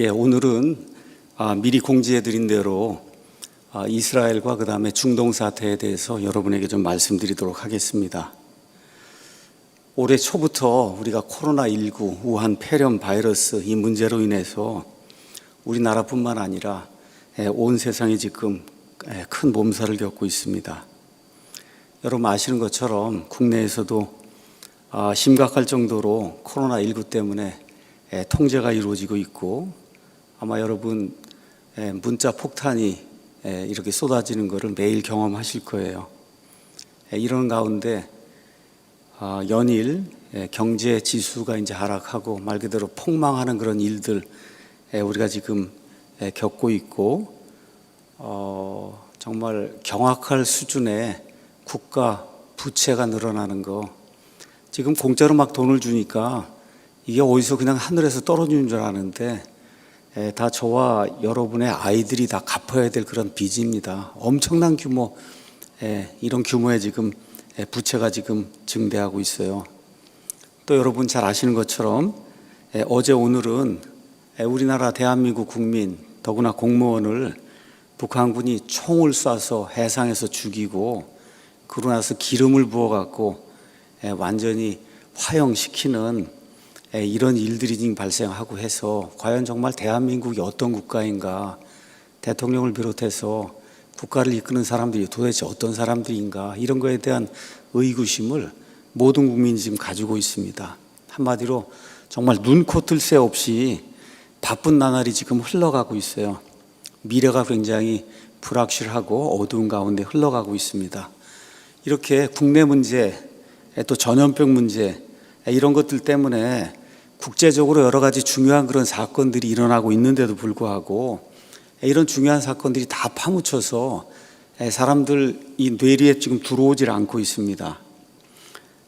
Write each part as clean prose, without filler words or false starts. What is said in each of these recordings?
오늘은 미리 공지해드린 대로 이스라엘과 그 다음에 중동 사태에 대해서 여러분에게 좀 말씀드리도록 하겠습니다. 올해 초부터 우리가 코로나19, 우한 폐렴 바이러스 이 문제로 인해서 우리나라뿐만 아니라 온 세상이 지금 큰 몸살을 겪고 있습니다. 여러분 아시는 것처럼 국내에서도 심각할 정도로 코로나19 때문에 통제가 이루어지고 있고, 아마 여러분 문자 폭탄이 이렇게 쏟아지는 것을 매일 경험하실 거예요. 이런 가운데 연일 경제 지수가 이제 하락하고 말 그대로 폭망하는 그런 일들 우리가 지금 겪고 있고, 정말 경악할 수준의 국가 부채가 늘어나는 거, 지금 공짜로 막 돈을 주니까 이게 어디서 그냥 하늘에서 떨어지는 줄 아는데 다 저와 여러분의 아이들이 다 갚아야 될 그런 빚입니다. 엄청난 규모, 이런 규모의 지금 부채가 지금 증대하고 있어요. 또 여러분 잘 아시는 것처럼 어제 오늘은 우리나라 대한민국 국민, 더구나 공무원을 북한군이 총을 쏴서 해상에서 죽이고, 그러고 나서 기름을 부어갖고 완전히 화형시키는 이런 일들이 지금 발생하고 해서, 과연 정말 대한민국이 어떤 국가인가, 대통령을 비롯해서 국가를 이끄는 사람들이 도대체 어떤 사람들인가, 이런 거에 대한 의구심을 모든 국민이 지금 가지고 있습니다. 한마디로 정말 눈코 뜰 새 없이 바쁜 나날이 지금 흘러가고 있어요. 미래가 굉장히 불확실하고 어두운 가운데 흘러가고 있습니다. 이렇게 국내 문제, 또 전염병 문제, 이런 것들 때문에 국제적으로 여러 가지 중요한 그런 사건들이 일어나고 있는데도 불구하고 이런 중요한 사건들이 다 파묻혀서 사람들 이 뇌리에 지금 들어오질 않고 있습니다.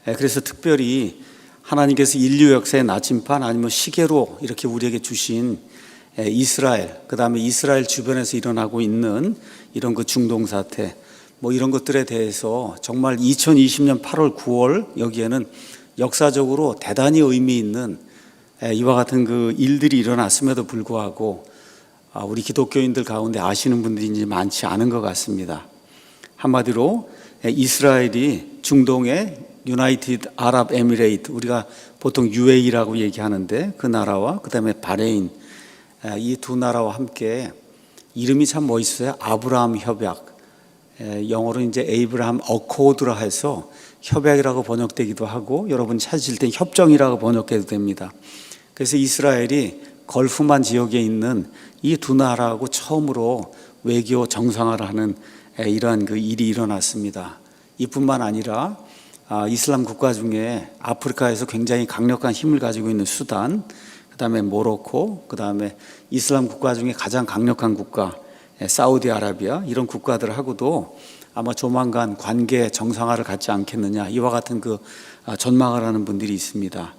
그래서 특별히 하나님께서 인류 역사의 나침반, 아니면 시계로 이렇게 우리에게 주신 이스라엘, 그 다음에 이스라엘 주변에서 일어나고 있는 이런 그 중동 사태, 이런 것들에 대해서 정말 2020년 8월 9월 여기에는 역사적으로 대단히 의미 있는 이와 같은 그 일들이 일어났음에도 불구하고 우리 기독교인들 가운데 아시는 분들이 이제 많지 않은 것 같습니다. 한마디로 이스라엘이 중동의 유나이티드 아랍 에미레이트, 우리가 보통 UAE라고 얘기하는데 그 나라와 그 다음에 바레인, 이 두 나라와 함께 이름이 참 멋있어요. 아브라함 협약, 영어로 이제 에이브라함 어코드라 해서 협약이라고 번역되기도 하고, 여러분 찾으실 땐 협정이라고 번역해도 됩니다. 그래서 이스라엘이 걸프만 지역에 있는 이 두 나라하고 처음으로 외교 정상화를 하는 이러한 그 일이 일어났습니다. 이뿐만 아니라 이슬람 국가 중에 아프리카에서 굉장히 강력한 힘을 가지고 있는 수단, 그 다음에 모로코, 그 다음에 이슬람 국가 중에 가장 강력한 국가 사우디아라비아, 이런 국가들하고도 아마 조만간 관계 정상화를 갖지 않겠느냐, 이와 같은 그 전망을 하는 분들이 있습니다.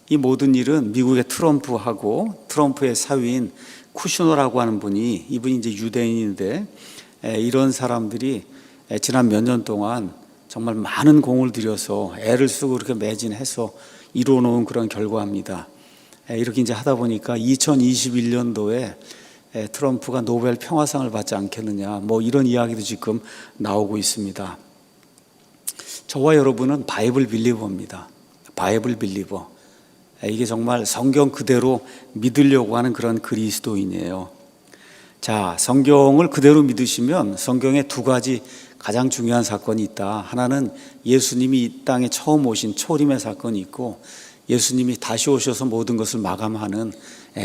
이 모든 일은 미국의 트럼프하고 트럼프의 사위인 쿠슈너라고 하는 분이, 이분이 이제 유대인인데 이런 사람들이 지난 몇 년 동안 정말 많은 공을 들여서 애를 쓰고 이렇게 매진해서 이루어 놓은 그런 결과입니다. 이렇게 이제 하다 보니까 2021년도에 트럼프가 노벨 평화상을 받지 않겠느냐, 이런 이야기도 지금 나오고 있습니다. 저와 여러분은 바이블 빌리버입니다. 바이블 빌리버. 이게 정말 성경 그대로 믿으려고 하는 그런 그리스도인이에요. 자, 성경을 그대로 믿으시면 성경에 두 가지 가장 중요한 사건이 있다. 하나는 예수님이 이 땅에 처음 오신 초림의 사건이 있고, 예수님이 다시 오셔서 모든 것을 마감하는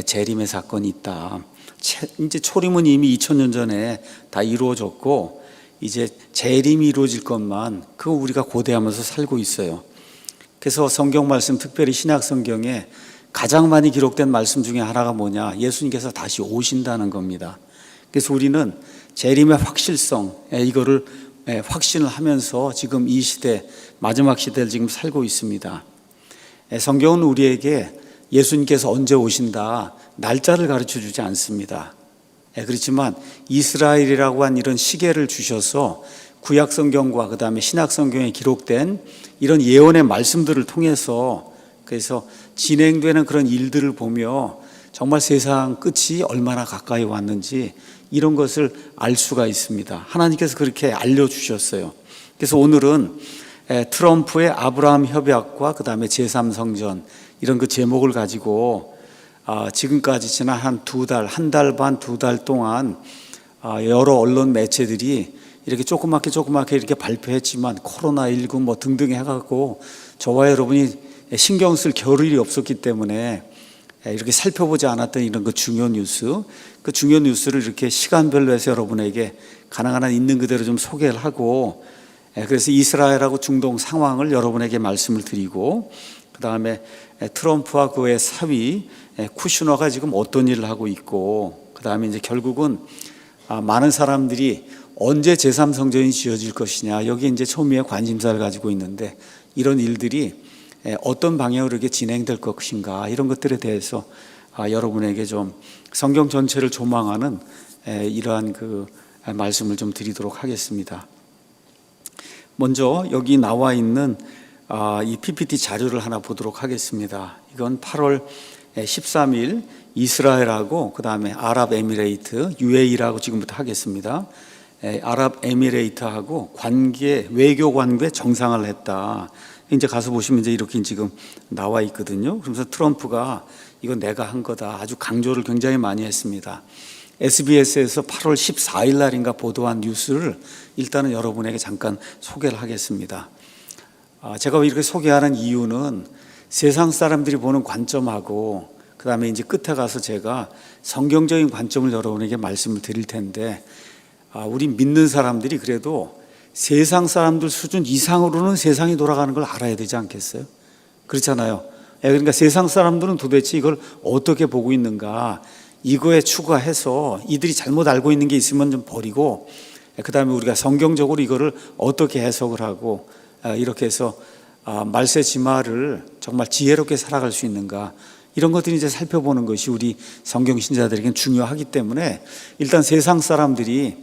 재림의 사건이 있다. 이제 초림은 이미 2000년 전에 다 이루어졌고, 이제 재림이 이루어질 것만 그거 우리가 고대하면서 살고 있어요. 그래서 성경 말씀, 특별히 신약 성경에 가장 많이 기록된 말씀 중에 하나가 뭐냐, 예수님께서 다시 오신다는 겁니다. 그래서 우리는 재림의 확실성, 이거를 확신을 하면서 지금 이 시대, 마지막 시대를 지금 살고 있습니다. 성경은 우리에게 예수님께서 언제 오신다, 날짜를 가르쳐 주지 않습니다. 그렇지만 이스라엘이라고 한 이런 시계를 주셔서 구약 성경과 그 다음에 신약 성경에 기록된 이런 예언의 말씀들을 통해서, 그래서 진행되는 그런 일들을 보며 정말 세상 끝이 얼마나 가까이 왔는지 이런 것을 알 수가 있습니다. 하나님께서 그렇게 알려주셨어요. 그래서 오늘은 트럼프의 아브라함 협약과 그 다음에 제3성전 이런 그 제목을 가지고 지금까지 지난 한 한 달 반, 2달 동안 여러 언론 매체들이 이렇게 조그맣게 이렇게 발표했지만 코로나19 뭐 등등 해갖고 저와 여러분이 신경 쓸 겨를이 없었기 때문에 이렇게 살펴보지 않았던 이런 그 중요 뉴스를 이렇게 시간별로 해서 여러분에게 가능한 한 있는 그대로 좀 소개를 하고, 그래서 이스라엘하고 중동 상황을 여러분에게 말씀을 드리고, 그 다음에 트럼프와 그의 사위 쿠슈너가 지금 어떤 일을 하고 있고, 그 다음에 이제 결국은 많은 사람들이 언제 제3성전이 지어질 것이냐, 여기 이제 초미의 관심사를 가지고 있는데 이런 일들이 어떤 방향으로 이렇게 진행될 것인가, 이런 것들에 대해서 여러분에게 좀 성경 전체를 조망하는 이러한 그 말씀을 좀 드리도록 하겠습니다. 먼저 여기 나와 있는 이 PPT 자료를 하나 보도록 하겠습니다. 이건 8월 13일 이스라엘하고 그 다음에 아랍에미레이트 UAE라고 지금부터 하겠습니다. 아랍에미레이트하고 외교 관계 정상을 했다. 이제 가서 보시면 이제 이렇게 지금 나와 있거든요. 그러면서 트럼프가 이건 내가 한 거다, 아주 강조를 굉장히 많이 했습니다. SBS에서 8월 14일 날인가 보도한 뉴스를 일단은 여러분에게 잠깐 소개를 하겠습니다. 제가 이렇게 소개하는 이유는 세상 사람들이 보는 관점하고 그 다음에 이제 끝에 가서 제가 성경적인 관점을 여러분에게 말씀을 드릴 텐데, 우리 믿는 사람들이 그래도 세상 사람들 수준 이상으로는 세상이 돌아가는 걸 알아야 되지 않겠어요? 그렇잖아요. 그러니까 세상 사람들은 도대체 이걸 어떻게 보고 있는가, 이거에 추가해서 이들이 잘못 알고 있는 게 있으면 좀 버리고, 그 다음에 우리가 성경적으로 이거를 어떻게 해석을 하고, 이렇게 해서 말세지마를 정말 지혜롭게 살아갈 수 있는가, 이런 것들이 이제 살펴보는 것이 우리 성경 신자들에게는 중요하기 때문에 일단 세상 사람들이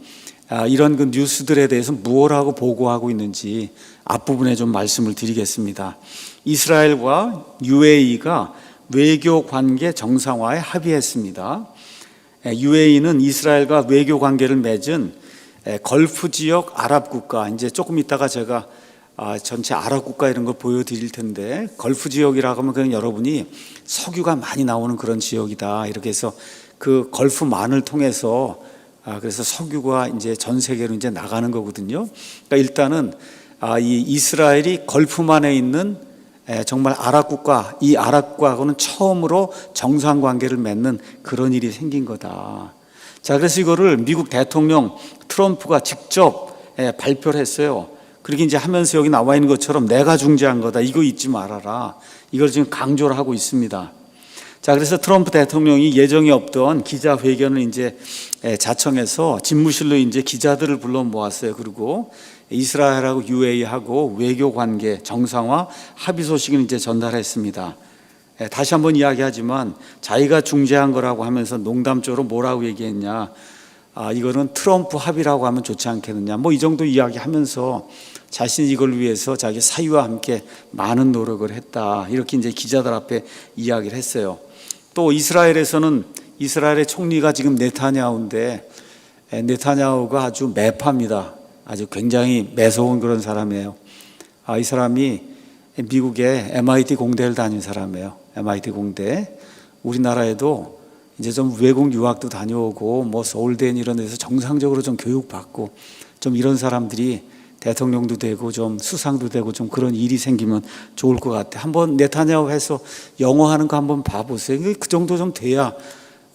이런 그 뉴스들에 대해서 무엇하고 보고하고 있는지 앞부분에 좀 말씀을 드리겠습니다. 이스라엘과 UAE가 외교 관계 정상화에 합의했습니다. UAE는 이스라엘과 외교 관계를 맺은 걸프 지역 아랍 국가, 이제 조금 있다가 제가 전체 아랍 국가 이런 거 보여드릴 텐데, 걸프 지역이라고 하면 그냥 여러분이 석유가 많이 나오는 그런 지역이다, 이렇게 해서 그 걸프만을 통해서 그래서 석유가 이제 전 세계로 이제 나가는 거거든요. 그러니까 일단은 이 이스라엘이 걸프만에 있는 정말 아랍 국가, 이 아랍 국가하고는 처음으로 정상 관계를 맺는 그런 일이 생긴 거다. 자, 그래서 이거를 미국 대통령 트럼프가 직접 발표를 했어요. 그렇게 이제 하면서 여기 나와 있는 것처럼 내가 중재한 거다, 이거 잊지 말아라, 이걸 지금 강조를 하고 있습니다. 자, 그래서 트럼프 대통령이 예정이 없던 기자회견을 이제 자청해서 집무실로 이제 기자들을 불러 모았어요. 그리고 이스라엘하고 UAE하고 외교 관계 정상화 합의 소식을 이제 전달했습니다. 다시 한번 이야기하지만 자기가 중재한 거라고 하면서 농담적으로 뭐라고 얘기했냐, 이거는 트럼프 합의라고 하면 좋지 않겠느냐, 뭐 이 정도 이야기하면서 자신이 이걸 위해서 자기 사위와 함께 많은 노력을 했다, 이렇게 이제 기자들 앞에 이야기를 했어요. 또 이스라엘에서는 이스라엘의 총리가 지금 네타냐후인데, 네타냐후가 아주 매파입니다. 아주 굉장히 매서운 그런 사람이에요. 이 사람이 미국의 MIT 공대를 다닌 사람이에요. MIT 공대. 우리나라에도 이제 좀 외국 유학도 다녀오고 뭐 서울대 이런 데서 정상적으로 좀 교육받고 좀 이런 사람들이 대통령도 되고 좀 수상도 되고 좀 그런 일이 생기면 좋을 것 같아. 한번 네타냐후 해서 영어 하는 거 한번 봐보세요. 그 정도 좀 돼야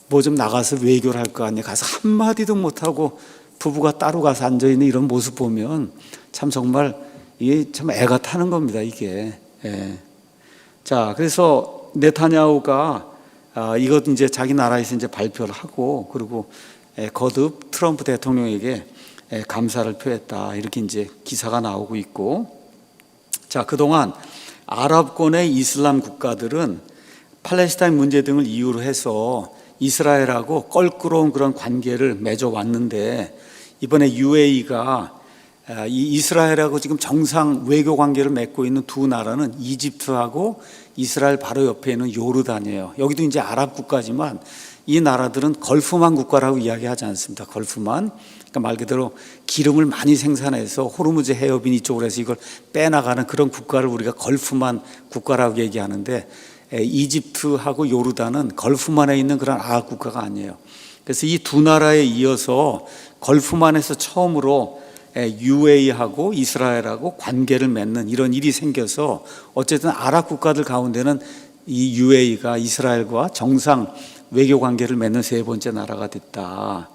뭐 좀 나가서 외교를 할 거 아니에요. 가서 한마디도 못하고 부부가 따로 가서 앉아있는 이런 모습 보면 참 정말 이게 참 애가 타는 겁니다, 이게. 자, 그래서 네타냐후가 이것 이제 자기 나라에서 이제 발표를 하고, 그리고 거듭 트럼프 대통령에게 감사를 표했다, 이렇게 이제 기사가 나오고 있고, 자, 그동안 아랍권의 이슬람 국가들은 팔레스타인 문제 등을 이유로 해서 이스라엘하고 껄끄러운 그런 관계를 맺어왔는데, 이번에 UAE가 이 이스라엘하고 지금 정상 외교 관계를 맺고 있는 두 나라는 이집트하고 이스라엘 바로 옆에 있는 요르단이에요. 여기도 이제 아랍 국가지만 이 나라들은 걸프만 국가라고 이야기하지 않습니다. 걸프만. 그러니까 말 그대로 기름을 많이 생산해서 호르무즈 해협인 이쪽으로 해서 이걸 빼나가는 그런 국가를 우리가 걸프만 국가라고 얘기하는데, 이집트하고 요르단은 걸프만에 있는 그런 아랍 국가가 아니에요. 그래서 이 두 나라에 이어서 걸프만에서 처음으로 UAE하고 이스라엘하고 관계를 맺는 이런 일이 생겨서 어쨌든 아랍 국가들 가운데는 이 UAE가 이스라엘과 정상 외교 관계를 맺는 세 번째 나라가 됐다.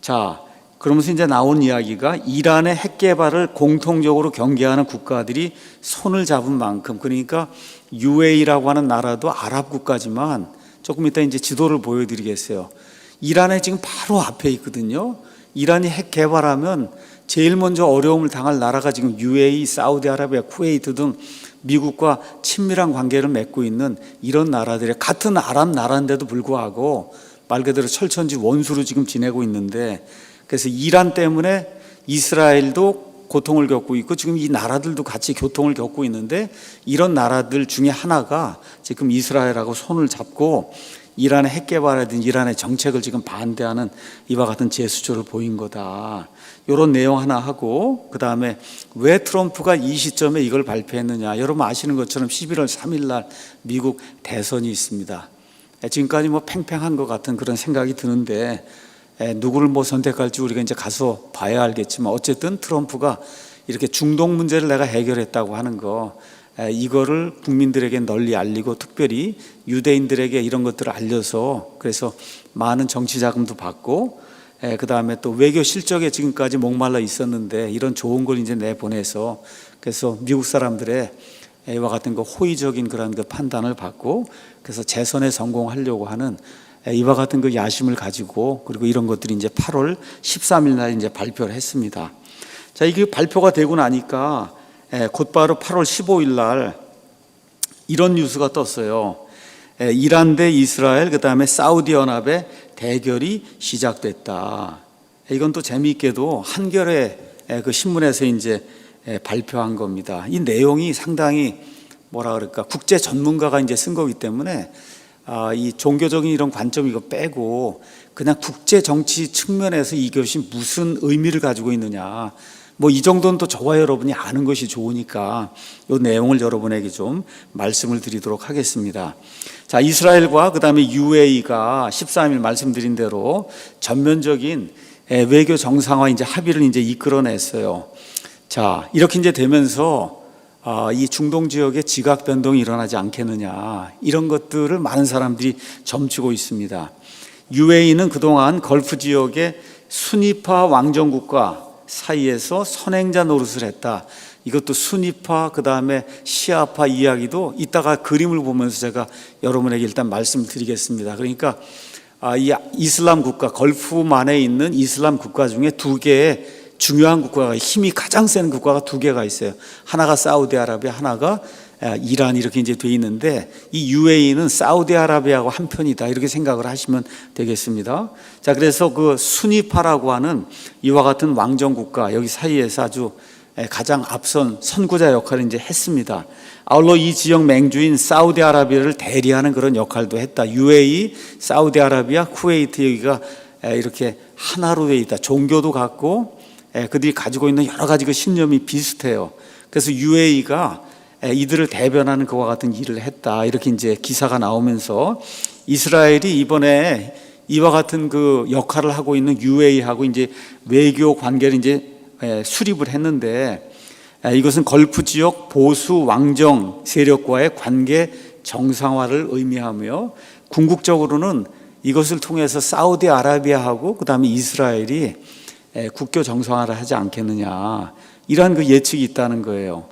자, 그러면서 이제 나온 이야기가 이란의 핵 개발을 공통적으로 경계하는 국가들이 손을 잡은 만큼, 그러니까 UAE라고 하는 나라도 아랍 국가지만 조금 이따 이제 지도를 보여드리겠어요. 이란에 지금 바로 앞에 있거든요. 이란이 핵 개발하면 제일 먼저 어려움을 당할 나라가 지금 UAE, 사우디아라비아, 쿠웨이트 등 미국과 친밀한 관계를 맺고 있는 이런 나라들이 같은 아랍 나라인데도 불구하고 말 그대로 철천지 원수로 지금 지내고 있는데, 그래서 이란 때문에 이스라엘도 고통을 겪고 있고 지금 이 나라들도 같이 고통을 겪고 있는데, 이런 나라들 중에 하나가 지금 이스라엘하고 손을 잡고 이란의 핵 개발이든 이란의 정책을 지금 반대하는 이와 같은 제스처를 보인 거다. 이런 내용 하나 하고, 그 다음에 왜 트럼프가 이 시점에 이걸 발표했느냐. 여러분 아시는 것처럼 11월 3일 날 미국 대선이 있습니다. 지금까지 뭐 팽팽한 것 같은 그런 생각이 드는데, 누구를 뭐 선택할지 우리가 이제 가서 봐야 알겠지만, 어쨌든 트럼프가 이렇게 중동 문제를 내가 해결했다고 하는 거, 이거를 국민들에게 널리 알리고 특별히 유대인들에게 이런 것들을 알려서, 그래서 많은 정치 자금도 받고, 그 다음에 또 외교 실적에 지금까지 목말라 있었는데 이런 좋은 걸 이제 내보내서, 그래서 미국 사람들의 이와 같은 거 호의적인 그런 그 판단을 받고, 그래서 재선에 성공하려고 하는 이와 같은 그 야심을 가지고, 그리고 이런 것들이 이제 8월 13일 날 이제 발표를 했습니다. 자, 이게 발표가 되고 나니까 곧바로 8월 15일 날 이런 뉴스가 떴어요. 이란 대 이스라엘, 그 다음에 사우디 연합의 대결이 시작됐다. 이건 또 재미있게도 한겨레 그 신문에서 이제 발표한 겁니다. 이 내용이 상당히 뭐라 그럴까, 국제 전문가가 이제 쓴 거기 때문에 이 종교적인 이런 관점 이거 빼고 그냥 국제 정치 측면에서 이것이 무슨 의미를 가지고 있느냐, 뭐 이 정도는 또 저와 여러분이 아는 것이 좋으니까 이 내용을 여러분에게 좀 말씀을 드리도록 하겠습니다. 자, 이스라엘과 그 다음에 UAE가 13일 말씀드린 대로 전면적인 외교 정상화 이제 합의를 이제 이끌어냈어요. 자, 이렇게 이제 되면서 이 중동 지역에 지각 변동이 일어나지 않겠느냐, 이런 것들을 많은 사람들이 점치고 있습니다. UAE는 그동안 걸프 지역의 순위파 왕정국가 사이에서 선행자 노릇을 했다. 이것도 순위파 그 다음에 시아파 이야기도 이따가 그림을 보면서 제가 여러분에게 일단 말씀드리겠습니다. 그러니까 이 이슬람 국가, 걸프만에 있는 이슬람 국가 중에 두 개의 중요한 국가가, 힘이 가장 센 국가가 두 개가 있어요. 하나가 사우디아라비아, 하나가 이란, 이렇게 이제 돼 있는데, 이 UAE는 사우디아라비아하고 한 편이다, 이렇게 생각을 하시면 되겠습니다. 자, 그래서 그 순위파라고 하는 이와 같은 왕정 국가 여기 사이에서 아주 가장 앞선 선구자 역할을 이제 했습니다. 아울러 이 지역 맹주인 사우디아라비아를 대리하는 그런 역할도 했다. UAE, 사우디아라비아, 쿠웨이트 여기가 이렇게 하나로 되어 있다. 종교도 같고 그들이 가지고 있는 여러 가지 그 신념이 비슷해요. 그래서 UAE가 이들을 대변하는 그와 같은 일을 했다, 이렇게 이제 기사가 나오면서 이스라엘이 이번에 이와 같은 그 역할을 하고 있는 UAE하고 이제 외교 관계를 이제 수립을 했는데, 이것은 걸프 지역 보수 왕정 세력과의 관계 정상화를 의미하며, 궁극적으로는 이것을 통해서 사우디아라비아하고 그 다음에 이스라엘이 국교 정상화를 하지 않겠느냐, 이러한 그 예측이 있다는 거예요.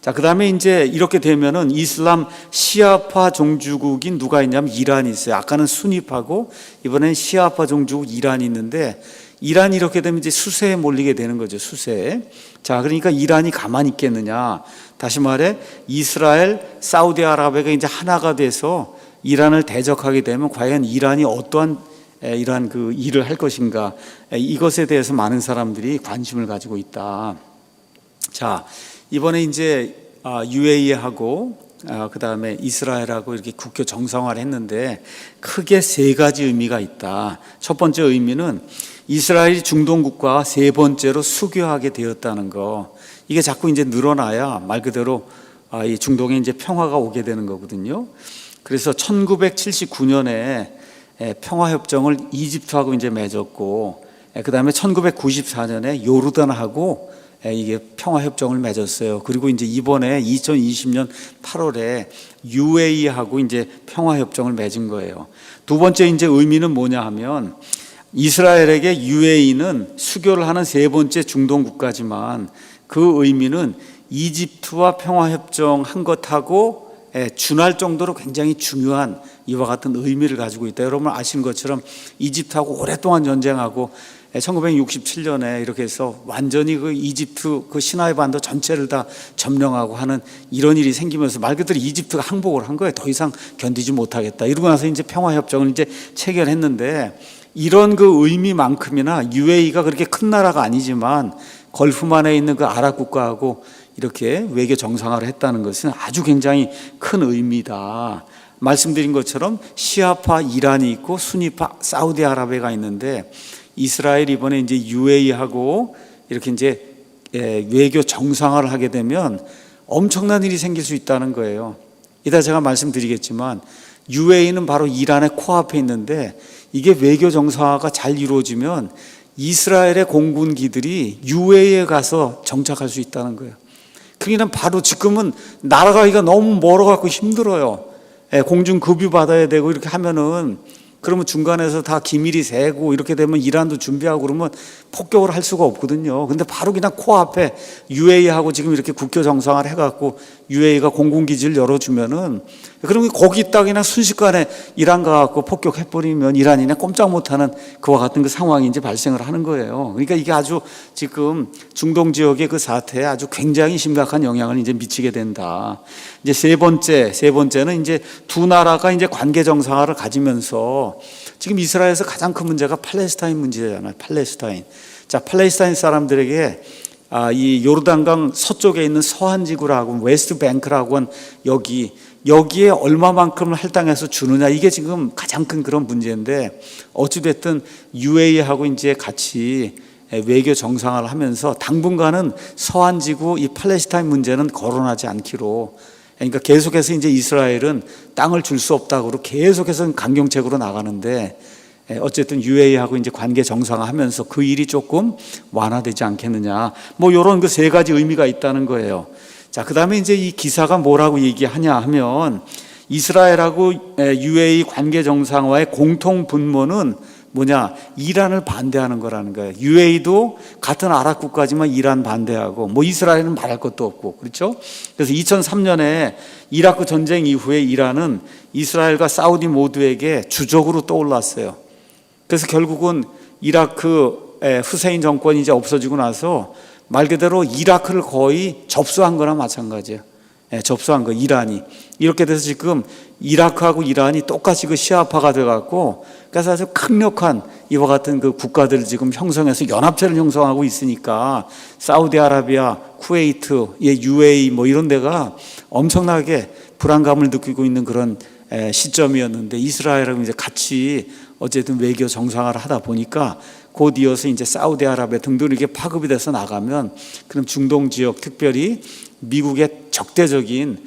자, 그 다음에 이제 이렇게 되면은 이슬람 시아파 종주국인 누가 있냐면 이란이 있어요. 아까는 순위파고 이번엔 시아파 종주국 이란이 있는데, 이란이 이렇게 되면 이제 수세에 몰리게 되는 거죠, 수세에. 자, 그러니까 이란이 가만히 있겠느냐. 다시 말해 이스라엘, 사우디아라비아가 이제 하나가 돼서 이란을 대적하게 되면 과연 이란이 어떠한 이러한 그 일을 할 것인가, 이것에 대해서 많은 사람들이 관심을 가지고 있다. 자, 이번에 이제 UAE하고 그다음에 이스라엘하고 이렇게 국교 정상화를 했는데 크게 세 가지 의미가 있다. 첫 번째 의미는 이스라엘이 중동 국가가 세 번째로 수교하게 되었다는 거. 이게 자꾸 이제 늘어나야 말 그대로 이 중동에 이제 평화가 오게 되는 거거든요. 그래서 1979년에 평화협정을 이집트하고 이제 맺었고, 그다음에 1994년에 요르단하고 이게 평화협정을 맺었어요. 그리고 이제 이번에 2020년 8월에 UAE하고 이제 평화협정을 맺은 거예요. 두 번째 이제 의미는 뭐냐 하면 이스라엘에게 UAE는 수교를 하는 세 번째 중동 국가지만 그 의미는 이집트와 평화협정 한 것하고 준할 정도로 굉장히 중요한 이와 같은 의미를 가지고 있다. 여러분 아시는 것처럼 이집트하고 오랫동안 전쟁하고 1967년에 이렇게 해서 완전히 그 이집트 그 시나이 반도 전체를 다 점령하고 하는 이런 일이 생기면서 말 그대로 이집트가 항복을 한 거예요. 더 이상 견디지 못하겠다. 이러고 나서 이제 평화협정을 이제 체결했는데 이런 그 의미만큼이나 UAE가 그렇게 큰 나라가 아니지만 걸프만에 있는 그 아랍 국가하고 이렇게 외교 정상화를 했다는 것은 아주 굉장히 큰 의미다. 말씀드린 것처럼 시아파 이란이 있고 수니파 사우디아라비아가 있는데 이스라엘 이번에 이제 UAE하고 이렇게 이제 외교 정상화를 하게 되면 엄청난 일이 생길 수 있다는 거예요. 이따 제가 말씀드리겠지만 UAE는 바로 이란의 코앞에 있는데 이게 외교 정상화가 잘 이루어지면 이스라엘의 공군기들이 UAE에 가서 정착할 수 있다는 거예요. 그러니까 바로 지금은 날아가기가 너무 멀어갖고 힘들어요. 공중 급유 받아야 되고 이렇게 하면은 그러면 중간에서 다 기밀이 새고 이렇게 되면 이란도 준비하고 그러면 폭격을 할 수가 없거든요. 근데 바로 그냥 코앞에 UAE하고 지금 이렇게 국교 정상화를 해갖고 UAE가 공군기지를 열어주면은 그러면 거기 딱 그냥 순식간에 이란 가갖고 폭격해버리면 이란이 그냥 꼼짝 못하는 그와 같은 그 상황이 이제 발생을 하는 거예요. 그러니까 이게 아주 지금 중동 지역의 그 사태에 아주 굉장히 심각한 영향을 이제 미치게 된다. 이제 세 번째는 이제 두 나라가 이제 관계 정상화를 가지면서 지금 이스라엘에서 가장 큰 문제가 팔레스타인 문제잖아요. 팔레스타인. 자, 팔레스타인 사람들에게 이 요르단강 서쪽에 있는 서한 지구라고 웨스트 뱅크라고 한 여기에 얼마만큼을 할당해서 주느냐 이게 지금 가장 큰 그런 문제인데 어찌됐든 UAE하고 이제 같이 외교 정상화를 하면서 당분간은 서한 지구 이 팔레스타인 문제는 거론하지 않기로 그러니까 계속해서 이제 이스라엘은 땅을 줄 수 없다고 계속해서 강경책으로 나가는데 어쨌든 UAE하고 이제 관계 정상화하면서 그 일이 조금 완화되지 않겠느냐. 뭐 이런 그 세 가지 의미가 있다는 거예요. 자, 그다음에 이제 이 기사가 뭐라고 얘기하냐 하면 이스라엘하고 UAE 관계 정상화의 공통 분모는 뭐냐? 이란을 반대하는 거라는 거예요. UAE도 같은 아랍 국가지만 이란 반대하고 뭐 이스라엘은 말할 것도 없고 그렇죠? 그래서 2003년에 이라크 전쟁 이후에 이란은 이스라엘과 사우디 모두에게 주적으로 떠올랐어요. 그래서 결국은 이라크 후세인 정권이 이제 없어지고 나서 말 그대로 이라크를 거의 접수한 거나 마찬가지예요. 접수한 거 이란이 이렇게 돼서 지금 이라크하고 이란이 똑같이 그 시아파가 돼갖고 그래서 아주 강력한 이와 같은 그 국가들을 지금 형성해서 연합체를 형성하고 있으니까 사우디아라비아, 쿠웨이트, UAE 뭐 이런 데가 엄청나게 불안감을 느끼고 있는 그런 시점이었는데 이스라엘하고 이제 같이 어쨌든 외교 정상화를 하다 보니까 곧 이어서 이제 사우디아라비아 등등 이렇게 파급이 돼서 나가면 그럼 중동 지역 특별히 미국의 적대적인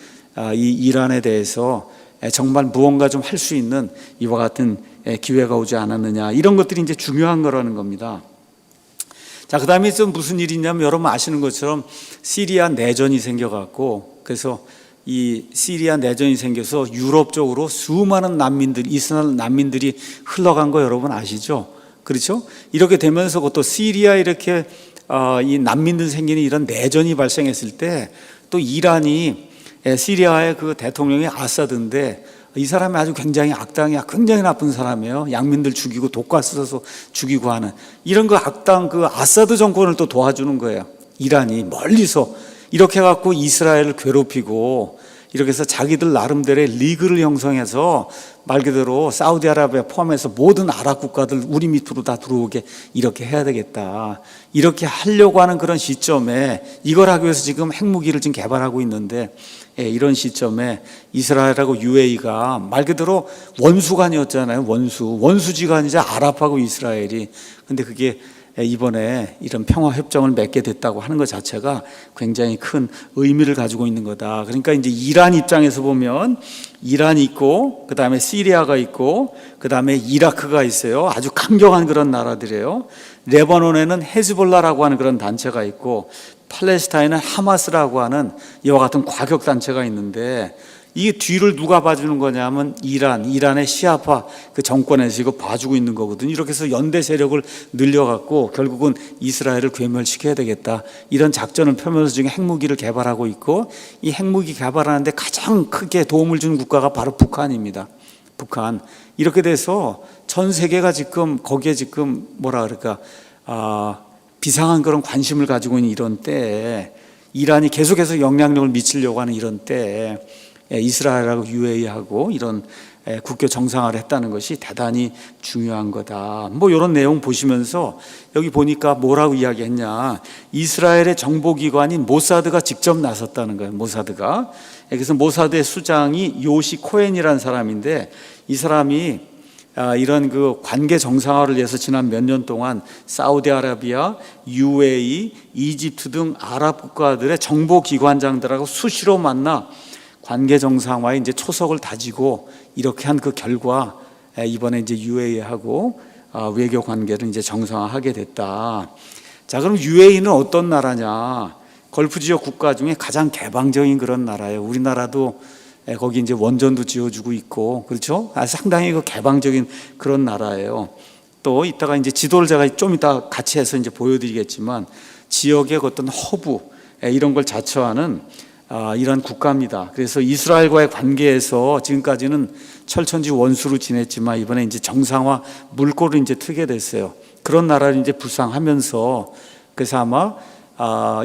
이 이란에 대해서 정말 무언가 좀 할 수 있는 이와 같은 기회가 오지 않았느냐 이런 것들이 이제 중요한 거라는 겁니다. 자, 그다음에 좀 무슨 일이 있냐면 여러분 아시는 것처럼 시리아 내전이 생겨갖고 그래서 이 시리아 내전이 생겨서 유럽 쪽으로 수많은 난민들, 이스라엘 난민들이 흘러간 거 여러분 아시죠? 그렇죠? 이렇게 되면서 또 시리아 이렇게 이 난민들 생기는 이런 내전이 발생했을 때 또 이란이 시리아의 그 대통령이 아사드인데 이 사람이 아주 굉장히 악당이 굉장히 나쁜 사람이에요. 양민들 죽이고 독가스 써서 죽이고 하는 이런 그 악당 그 아사드 정권을 또 도와주는 거예요. 이란이 멀리서 이렇게 해갖고 이스라엘을 괴롭히고 이렇게 해서 자기들 나름대로의 리그를 형성해서 말 그대로 사우디아라비아 포함해서 모든 아랍 국가들 우리 밑으로 다 들어오게 이렇게 해야 되겠다. 이렇게 하려고 하는 그런 시점에 이걸 하기 위해서 지금 핵무기를 지금 개발하고 있는데, 이런 시점에 이스라엘하고 UAE가 말 그대로 원수간이었잖아요. 원수지간이자 아랍하고 이스라엘이. 근데 그게 이번에 이런 평화협정을 맺게 됐다고 하는 것 자체가 굉장히 큰 의미를 가지고 있는 거다. 그러니까 이제 이란 입장에서 보면 이란이 있고, 그 다음에 시리아가 있고, 그 다음에 이라크가 있어요. 아주 강경한 그런 나라들이에요. 레바논에는 헤즈볼라라고 하는 그런 단체가 있고, 팔레스타인은 하마스라고 하는 이와 같은 과격단체가 있는데, 이게 뒤를 누가 봐주는 거냐면 이란의 시아파 그 정권에서 이거 봐주고 있는 거거든요. 이렇게 해서 연대 세력을 늘려갖고 결국은 이스라엘을 괴멸시켜야 되겠다. 이런 작전을 펴면서 지금 핵무기를 개발하고 있고, 이 핵무기 개발하는데 가장 크게 도움을 준 국가가 바로 북한입니다. 북한. 이렇게 돼서 전 세계가 지금 거기에 지금 뭐라 그럴까, 비상한 그런 관심을 가지고 있는 이런 때에, 이란이 계속해서 영향력을 미치려고 하는 이런 때에 이스라엘하고 UAE하고 이런 국교 정상화를 했다는 것이 대단히 중요한 거다. 뭐 이런 내용 보시면서 여기 보니까 뭐라고 이야기했냐, 이스라엘의 정보기관인 모사드가 직접 나섰다는 거예요. 모사드가. 그래서 모사드의 수장이 요시 코엔이라는 사람인데, 이 사람이 이런 그 관계 정상화를 위해서 지난 몇 년 동안 사우디아라비아, UAE, 이집트 등 아랍 국가들의 정보기관장들하고 수시로 만나 관계 정상화에 이제 초석을 다지고 이렇게 한 그 결과 이번에 이제 UAE하고 외교 관계를 이제 정상화하게 됐다. 자, 그럼 UAE는 어떤 나라냐? 걸프 지역 국가 중에 가장 개방적인 그런 나라예요. 우리나라도 거기 이제 원전도 지어주고 있고, 그렇죠? 상당히 그 개방적인 그런 나라예요. 또 이따가 이제 지도를 제가 좀 이따 같이 해서 이제 보여드리겠지만, 지역의 어떤 허브 이런 걸 자처하는 이런 국가입니다. 그래서 이스라엘과의 관계에서 지금까지는 철천지 원수로 지냈지만 이번에 이제 정상화 물꼬를 이제 트게 됐어요. 그런 나라를 이제 불상하면서, 그래서 아마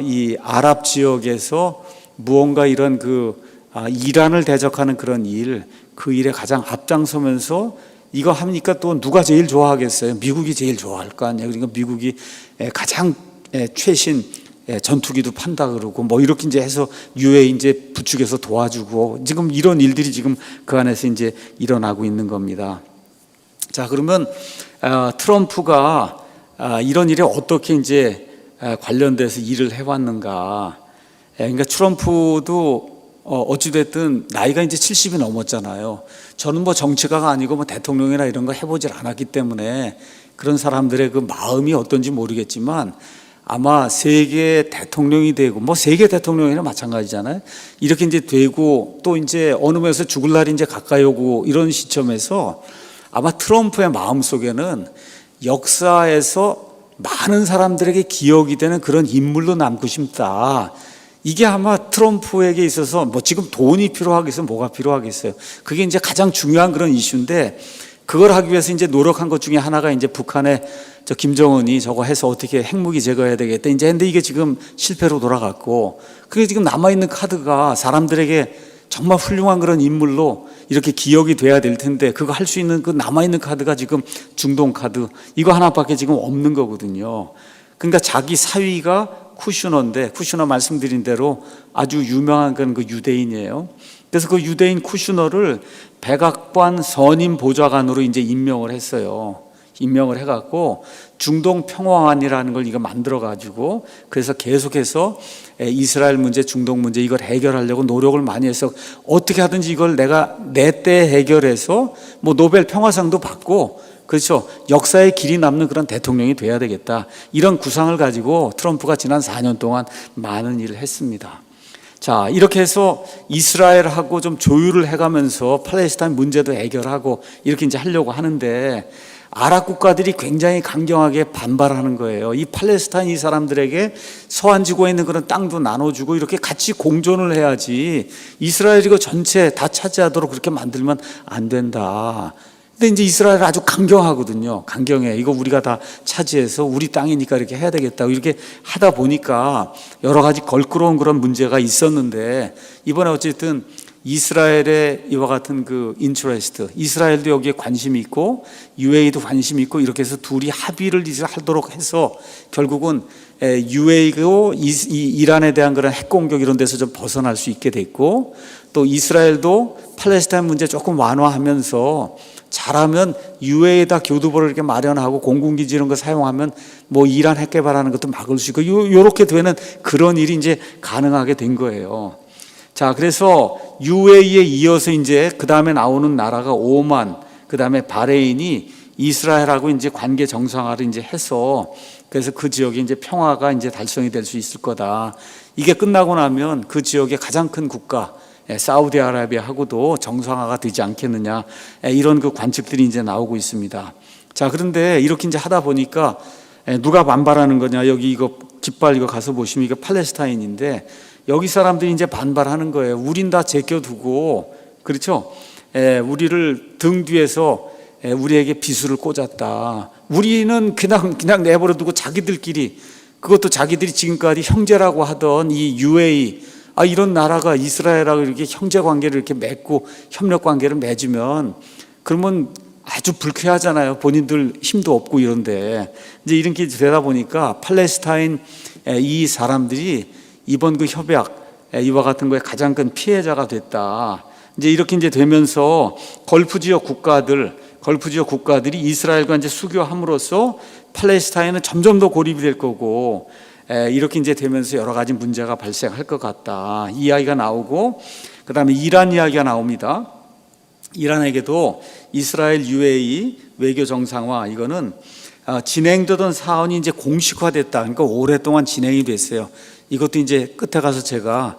이 아랍 지역에서 무언가 이런 이란을 대적하는 그런 그 일에 가장 앞장서면서 이거 합니까? 또 누가 제일 좋아하겠어요? 미국이 제일 좋아할 거 아니에요. 그러니까 미국이 가장 최신 전투기도 판다 그러고 뭐 이렇게 이제 해서 UAE 이제 부축해서 도와주고, 지금 이런 일들이 지금 그 안에서 이제 일어나고 있는 겁니다. 자, 그러면 트럼프가 이런 일에 어떻게 이제 관련돼서 일을 해왔는가? 그러니까 트럼프도 어찌됐든 나이가 이제 70이 넘었잖아요. 저는 뭐 정치가가 아니고 뭐 대통령이나 이런 거 해보질 않았기 때문에 그런 사람들의 그 마음이 어떤지 모르겠지만, 아마 세계 대통령이 되고, 뭐 세계 대통령이나 마찬가지잖아요. 이렇게 이제 되고 또 이제 어느 면에서 죽을 날이 이제 가까이 오고 이런 시점에서 아마 트럼프의 마음 속에는 역사에서 많은 사람들에게 기억이 되는 그런 인물로 남고 싶다. 이게 아마 트럼프에게 있어서 뭐 지금 돈이 필요하겠어요? 뭐가 필요하겠어요? 그게 이제 가장 중요한 그런 이슈인데, 그걸 하기 위해서 이제 노력한 것 중에 하나가 이제 북한의 김정은이 저거 해서 어떻게 핵무기 제거해야 되겠다. 이제 근데 이게 지금 실패로 돌아갔고, 그게 지금 남아있는 카드가 사람들에게 정말 훌륭한 그런 인물로 이렇게 기억이 돼야 될 텐데, 그거 할 수 있는 그 남아있는 카드가 지금 중동 카드, 이거 하나밖에 지금 없는 거거든요. 그러니까 자기 사위가 쿠슈너인데, 쿠슈너 말씀드린 대로 아주 유명한 그 유대인이에요. 그래서 그 유대인 쿠슈너를 백악관 선임 보좌관으로 이제 임명을 했어요. 임명을 해갖고 중동 평화안이라는 걸 이거 만들어가지고, 그래서 계속해서 이스라엘 문제, 중동 문제 이걸 해결하려고 노력을 많이 해서 어떻게 하든지 이걸 내가 내 때 해결해서 뭐 노벨 평화상도 받고, 그렇죠, 역사의 길이 남는 그런 대통령이 돼야 되겠다. 이런 구상을 가지고 트럼프가 지난 4년 동안 많은 일을 했습니다. 자, 이렇게 해서 이스라엘하고 좀 조율을 해가면서 팔레스타인 문제도 해결하고 이렇게 이제 하려고 하는데, 아랍 국가들이 굉장히 강경하게 반발하는 거예요. 이 팔레스타인 이 사람들에게 서안 지구에 있는 그런 땅도 나눠주고 이렇게 같이 공존을 해야지, 이스라엘이 이거 전체 다 차지하도록 그렇게 만들면 안 된다. 근데 이제 이스라엘은 아주 강경하거든요. 강경해. 이거 우리가 다 차지해서 우리 땅이니까 이렇게 해야 되겠다. 이렇게 하다 보니까 여러 가지 걸끄러운 그런 문제가 있었는데, 이번에 어쨌든 이스라엘의 이와 같은 그 인트레스트, 이스라엘도 여기에 관심이 있고 UAE도 관심이 있고 이렇게 해서 둘이 합의를 하도록 해서 결국은 UAE도 이란에 대한 그런 핵공격 이런 데서 좀 벗어날 수 있게 됐고, 또 이스라엘도 팔레스타인 문제 조금 완화하면서 잘하면 UAE에다 교두보를 이렇게 마련하고 공군기지 이런 거 사용하면 뭐 이란 핵 개발하는 것도 막을 수 있고 요렇게 되는 그런 일이 이제 가능하게 된 거예요. 자, 그래서 UAE에 이어서 이제 그 다음에 나오는 나라가 오만, 그 다음에 바레인이 이스라엘하고 이제 관계 정상화를 이제 해서 그래서 그 지역에 이제 평화가 이제 달성이 될 수 있을 거다. 이게 끝나고 나면 그 지역의 가장 큰 국가 사우디아라비아하고도 정상화가 되지 않겠느냐, 이런 그 관측들이 이제 나오고 있습니다. 자, 그런데 이렇게 이제 하다 보니까 누가 반발하는 거냐? 여기 이거 깃발 이거 가서 보시면 이거 팔레스타인인데 여기 사람들이 이제 반발하는 거예요. 우린 다 제껴두고, 그렇죠? 우리를 등 뒤에서 우리에게 비수를 꽂았다. 우리는 그냥 내버려두고 자기들끼리, 그것도 자기들이 지금까지 형제라고 하던 이 UAE, 이런 나라가 이스라엘하고 이렇게 형제 관계를 이렇게 맺고 협력 관계를 맺으면 그러면 아주 불쾌하잖아요. 본인들 힘도 없고 이런데 이제 이렇게 되다 보니까 팔레스타인 이 사람들이 이번 그 협약 이와 같은 거에 가장 큰 피해자가 됐다. 이제 이렇게 이제 되면서 걸프 지역 국가들이 이스라엘과 이제 수교함으로써 팔레스타인은 점점 더 고립이 될 거고, 이렇게 이제 되면서 여러 가지 문제가 발생할 것 같다. 이 이야기가 나오고, 그 다음에 이란 이야기가 나옵니다. 이란에게도 이스라엘 UAE 외교 정상화, 이거는 진행되던 사안이 이제 공식화됐다. 그러니까 오랫동안 진행이 됐어요. 이것도 이제 끝에 가서 제가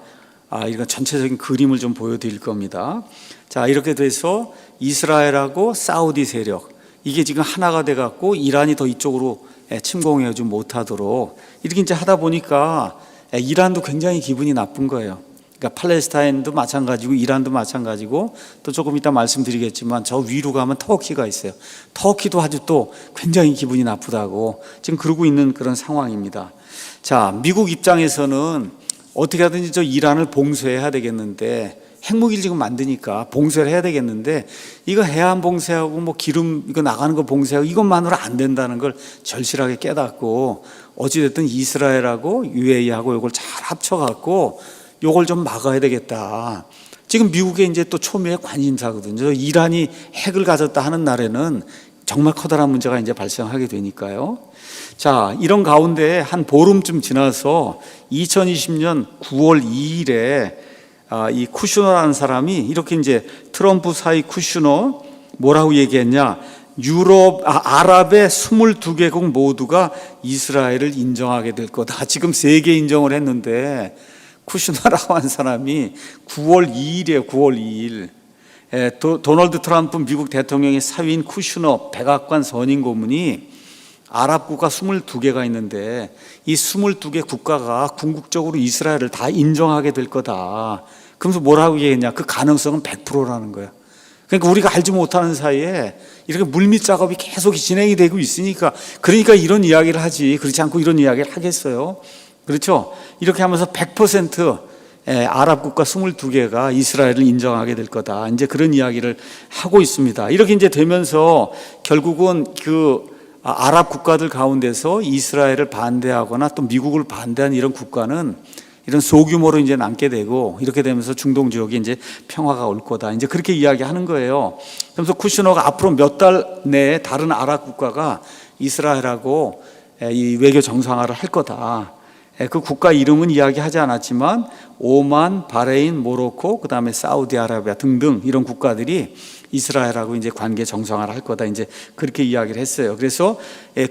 이거 전체적인 그림을 좀 보여드릴 겁니다. 자, 이렇게 돼서 이스라엘하고 사우디 세력, 이게 지금 하나가 돼갖고 이란이 더 이쪽으로 침공해오지 못하도록 이렇게 이제 하다 보니까 이란도 굉장히 기분이 나쁜 거예요. 그러니까 팔레스타인도 마찬가지고 이란도 마찬가지고, 또 조금 이따 말씀드리겠지만 저 위로 가면 터키가 있어요. 터키도 아주 또 굉장히 기분이 나쁘다고 지금 그러고 있는 그런 상황입니다. 자, 미국 입장에서는 어떻게 하든지 저 이란을 봉쇄해야 되겠는데, 핵무기를 지금 만드니까 봉쇄를 해야 되겠는데, 이거 해안 봉쇄하고 뭐 기름 이거 나가는 거 봉쇄하고 이것만으로 안 된다는 걸 절실하게 깨닫고, 어찌됐든 이스라엘하고 UAE하고 이걸 잘 합쳐갖고 요걸 좀 막아야 되겠다. 지금 미국의 이제 또 초미의 관심사거든요. 이란이 핵을 가졌다 하는 날에는 정말 커다란 문제가 이제 발생하게 되니까요. 자, 이런 가운데 한 보름쯤 지나서 2020년 9월 2일에 이 쿠슈너라는 사람이 이렇게 이제 트럼프 사이 쿠슈너 뭐라고 얘기했냐? 아랍의 22개국 모두가 이스라엘을 인정하게 될 거다. 지금 3개 인정을 했는데 쿠슈너라고 한 사람이 9월 2일이에요. 9월 2일. 도널드 트럼프 미국 대통령의 사위인 쿠슈너 백악관 선임 고문이 아랍 국가 22개가 있는데 이 22개 국가가 궁극적으로 이스라엘을 다 인정하게 될 거다. 그러면서 뭐라고 얘기했냐? 그 가능성은 100%라는 거예요. 그러니까 우리가 알지 못하는 사이에 이렇게 물밑 작업이 계속 진행이 되고 있으니까, 그러니까 이런 이야기를 하지, 그렇지 않고 이런 이야기를 하겠어요? 그렇죠? 이렇게 하면서 100% 아랍 국가 22개가 이스라엘을 인정하게 될 거다. 이제 그런 이야기를 하고 있습니다. 이렇게 이제 되면서 결국은 그 아랍 국가들 가운데서 이스라엘을 반대하거나 또 미국을 반대하는 이런 국가는 이런 소규모로 이제 남게 되고, 이렇게 되면서 중동 지역에 이제 평화가 올 거다. 이제 그렇게 이야기하는 거예요. 그래서 쿠슈너가 앞으로 몇 달 내에 다른 아랍 국가가 이스라엘하고 이 외교 정상화를 할 거다. 그 국가 이름은 이야기하지 않았지만 오만, 바레인, 모로코, 그다음에 사우디아라비아 등등 이런 국가들이 이스라엘하고 이제 관계 정상화를 할 거다. 이제 그렇게 이야기를 했어요. 그래서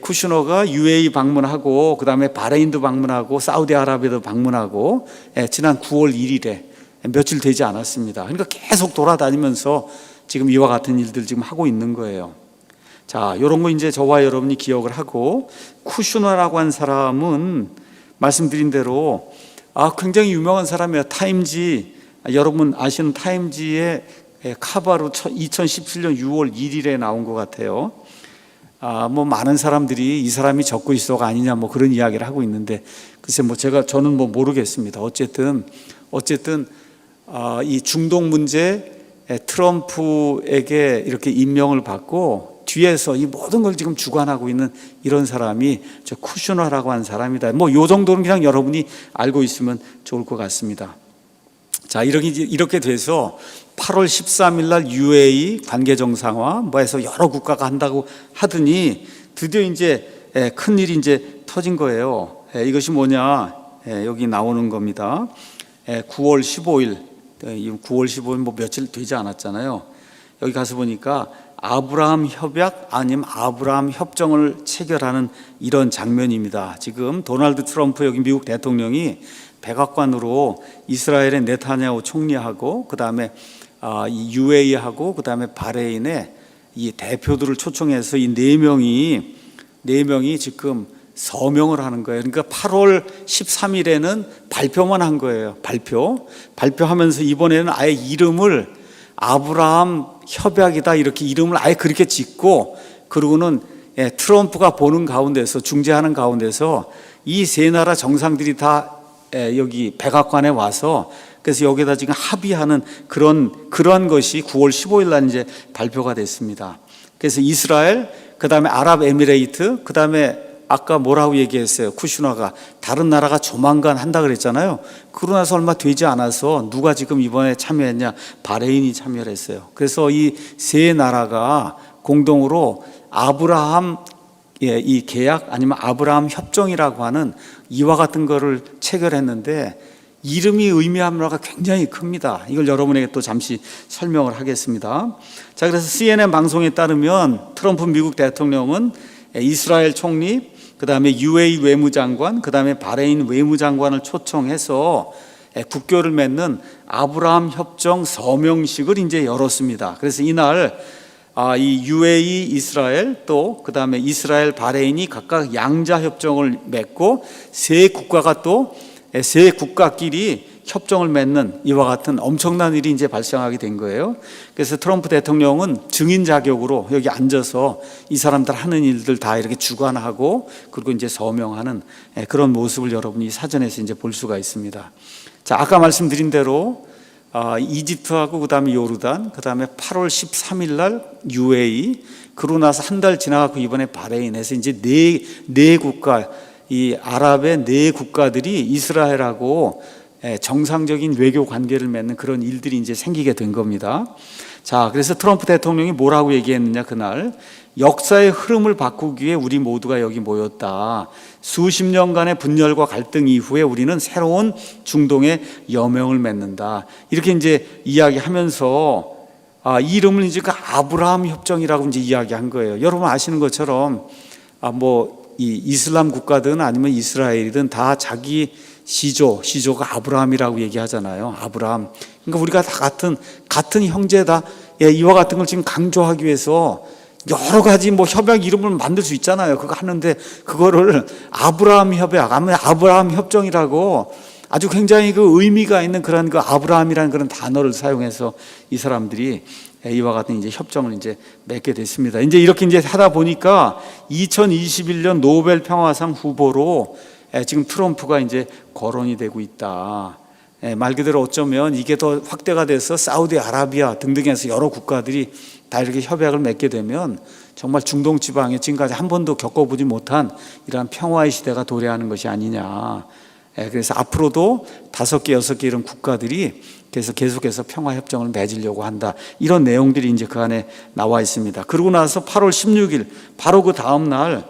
쿠슈너가 UAE 방문하고 그다음에 바레인도 방문하고 사우디아라비아도 방문하고 지난 9월 1일에 며칠 되지 않았습니다. 그러니까 계속 돌아다니면서 지금 이와 같은 일들 지금 하고 있는 거예요. 자, 이런 거 이제 저와 여러분이 기억을 하고, 쿠슈너라고 한 사람은 말씀드린 대로 굉장히 유명한 사람이에요. 타임지, 여러분 아시는 타임지의 카바로 2017년 6월 1일에 나온 것 같아요. 뭐 많은 사람들이 이 사람이 적고 있어가 아니냐 뭐 그런 이야기를 하고 있는데, 글쎄 뭐 저는 뭐 모르겠습니다. 어쨌든 이 중동 문제 트럼프에게 이렇게 임명을 받고 뒤에서 이 모든 걸 지금 주관하고 있는 이런 사람이 저 쿠슈너라고 하는 사람이다. 뭐 요 정도는 그냥 여러분이 알고 있으면 좋을 것 같습니다. 자, 이렇게 돼서 8월 13일 날 UAE 관계 정상화 뭐 해서 여러 국가가 한다고 하더니 드디어 이제 큰 일이 이제 터진 거예요. 이것이 뭐냐? 여기 나오는 겁니다. 9월 15일, 9월 15일 뭐 며칠 되지 않았잖아요. 여기 가서 보니까 아브라함 협약 아니면 아브라함 협정을 체결하는 이런 장면입니다. 지금 도널드 트럼프 여기 미국 대통령이 백악관으로 이스라엘의 네타냐후 총리하고 그다음에 이 UAE하고 그다음에 바레인의 이 대표들을 초청해서 이 네 명이 지금 서명을 하는 거예요. 그러니까 8월 13일에는 발표만 한 거예요. 발표하면서 이번에는 아예 이름을 아브라함 협약이다 이렇게 이름을 아예 그렇게 짓고 그러고는 트럼프가 보는 가운데서 중재하는 가운데서 이 세 나라 정상들이 다 여기 백악관에 와서 그래서 여기다 지금 합의하는 그런 것이 9월 15일 날 이제 발표가 됐습니다. 그래서 이스라엘, 그다음에 아랍에미레이트, 그다음에 아까 뭐라고 얘기했어요? 쿠슈너가 다른 나라가 조만간 한다 그랬잖아요. 그러고 나서 얼마 되지 않아서 누가 지금 이번에 참여했냐? 바레인이 참여를 했어요. 그래서 이 세 나라가 공동으로 아브라함 이 계약 아니면 아브라함 협정이라고 하는 이와 같은 거를 체결했는데 이름이 의미하는 바가 굉장히 큽니다. 이걸 여러분에게 또 잠시 설명을 하겠습니다. 자, 그래서 CNN 방송에 따르면 트럼프 미국 대통령은 이스라엘 총리, 그 다음에 UAE 외무장관, 그 다음에 바레인 외무장관을 초청해서 국교를 맺는 아브라함 협정 서명식을 이제 열었습니다. 그래서 이날 이 UAE 이스라엘 또 그 다음에 이스라엘 바레인이 각각 양자 협정을 맺고 세 국가끼리 협정을 맺는 이와 같은 엄청난 일이 이제 발생하게 된 거예요. 그래서 트럼프 대통령은 증인 자격으로 여기 앉아서 이 사람들 하는 일들 다 이렇게 주관하고 그리고 이제 서명하는 그런 모습을 여러분이 사전에서 이제 볼 수가 있습니다. 자, 아까 말씀드린 대로 이집트하고 그다음에 요르단, 그다음에 8월 13일 날 UAE, 그러고 나서 한 달 지나가고 이번에 바레인에서 이제 네 국가, 이 아랍의 네 국가들이 이스라엘하고 정상적인 외교 관계를 맺는 그런 일들이 이제 생기게 된 겁니다. 자, 그래서 트럼프 대통령이 뭐라고 얘기했느냐 그날 역사의 흐름을 바꾸기 위해 우리 모두가 여기 모였다. 수십 년간의 분열과 갈등 이후에 우리는 새로운 중동의 여명을 맺는다. 이렇게 이제 이야기하면서 이 이름을 이제 그 아브라함 협정이라고 이제 이야기한 거예요. 여러분 아시는 것처럼 이 이슬람 국가든 아니면 이스라엘이든 다 자기 시조가 아브라함이라고 얘기하잖아요. 아브라함. 그러니까 우리가 다 같은 형제다. 이와 같은 걸 지금 강조하기 위해서 여러 가지 협약 이름을 만들 수 있잖아요. 그거 하는데 그거를 아브라함 협약, 아브라함 협정이라고 아주 굉장히 그 의미가 있는 그런 그 아브라함이라는 그런 단어를 사용해서 이 사람들이 이와 같은 이제 협정을 이제 맺게 됐습니다. 이제 이렇게 이제 하다 보니까 2021년 노벨 평화상 후보로 지금 트럼프가 이제 거론이 되고 있다. 말 그대로 어쩌면 이게 더 확대가 돼서 사우디아라비아 등등에서 여러 국가들이 다 이렇게 협약을 맺게 되면 정말 중동 지방에 지금까지 한 번도 겪어보지 못한 이러한 평화의 시대가 도래하는 것이 아니냐. 그래서 앞으로도 5개, 6개 이런 국가들이 그래서 계속해서 평화협정을 맺으려고 한다. 이런 내용들이 이제 그 안에 나와 있습니다. 그러고 나서 8월 16일 바로 그 다음 날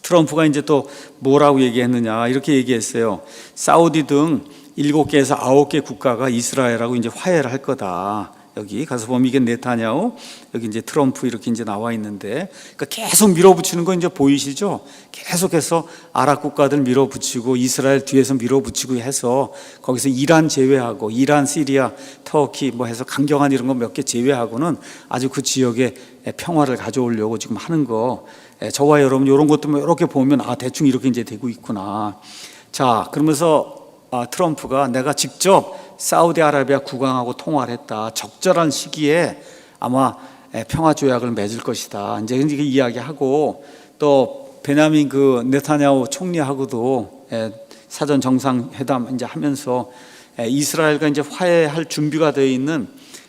트럼프가 이제 또 뭐라고 얘기했느냐 이렇게 얘기했어요. 사우디 등 7개에서 9개 국가가 이스라엘하고 이제 화해를 할 거다. 여기 가서 보면 이게 네타냐후, 여기 이제 트럼프 이렇게 이제 나와 있는데, 그러니까 계속 밀어붙이는 거 이제 보이시죠? 계속해서 아랍 국가들 밀어붙이고 이스라엘 뒤에서 밀어붙이고 해서 거기서 이란 제외하고 이란, 시리아, 터키 뭐 해서 강경한 이런 거 몇 개 제외하고는 아주 그 지역에 평화를 가져오려고 지금 하는 거. 저와 여러분 이런 것도 이렇게 보면 대충 이렇게 이제 되고 있구나. 자, 그러면서 트럼프가 내가 직접 사우디아라비아 국왕하고 통화를 했다. 적절한 시기에 아마 평화 조약을 맺을 것이다. 이제 이야기하고 또 베냐민 그 네타냐후 총리하고도 사전 정상회담 이제 하면서 이스라엘과 이제 화해할 준비가 되어 있는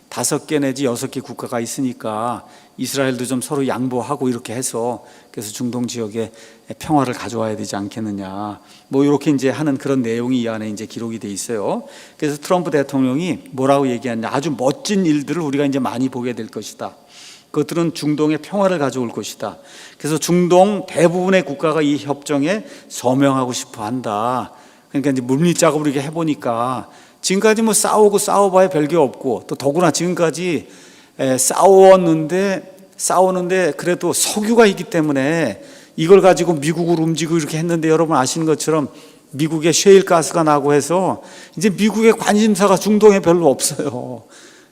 5개 내지 6개 국가가 있으니까 이스라엘도 좀 서로 양보하고 이렇게 해서 그래서 중동 지역에 평화를 가져와야 되지 않겠느냐. 뭐 이렇게 이제 하는 그런 내용이 이 안에 이제 기록이 돼 있어요. 그래서 트럼프 대통령이 뭐라고 얘기하냐. 아주 멋진 일들을 우리가 이제 많이 보게 될 것이다. 그것들은 중동의 평화를 가져올 것이다. 그래서 중동 대부분의 국가가 이 협정에 서명하고 싶어 한다. 그러니까 이제 물밑 작업을 이렇게 해보니까 지금까지 뭐 싸워봐야 별게 없고 또 더구나 지금까지 싸우는데 그래도 석유가 있기 때문에 이걸 가지고 미국으로 움직이고 이렇게 했는데 여러분 아시는 것처럼 미국에 셰일 가스가 나고 해서 이제 미국의 관심사가 중동에 별로 없어요.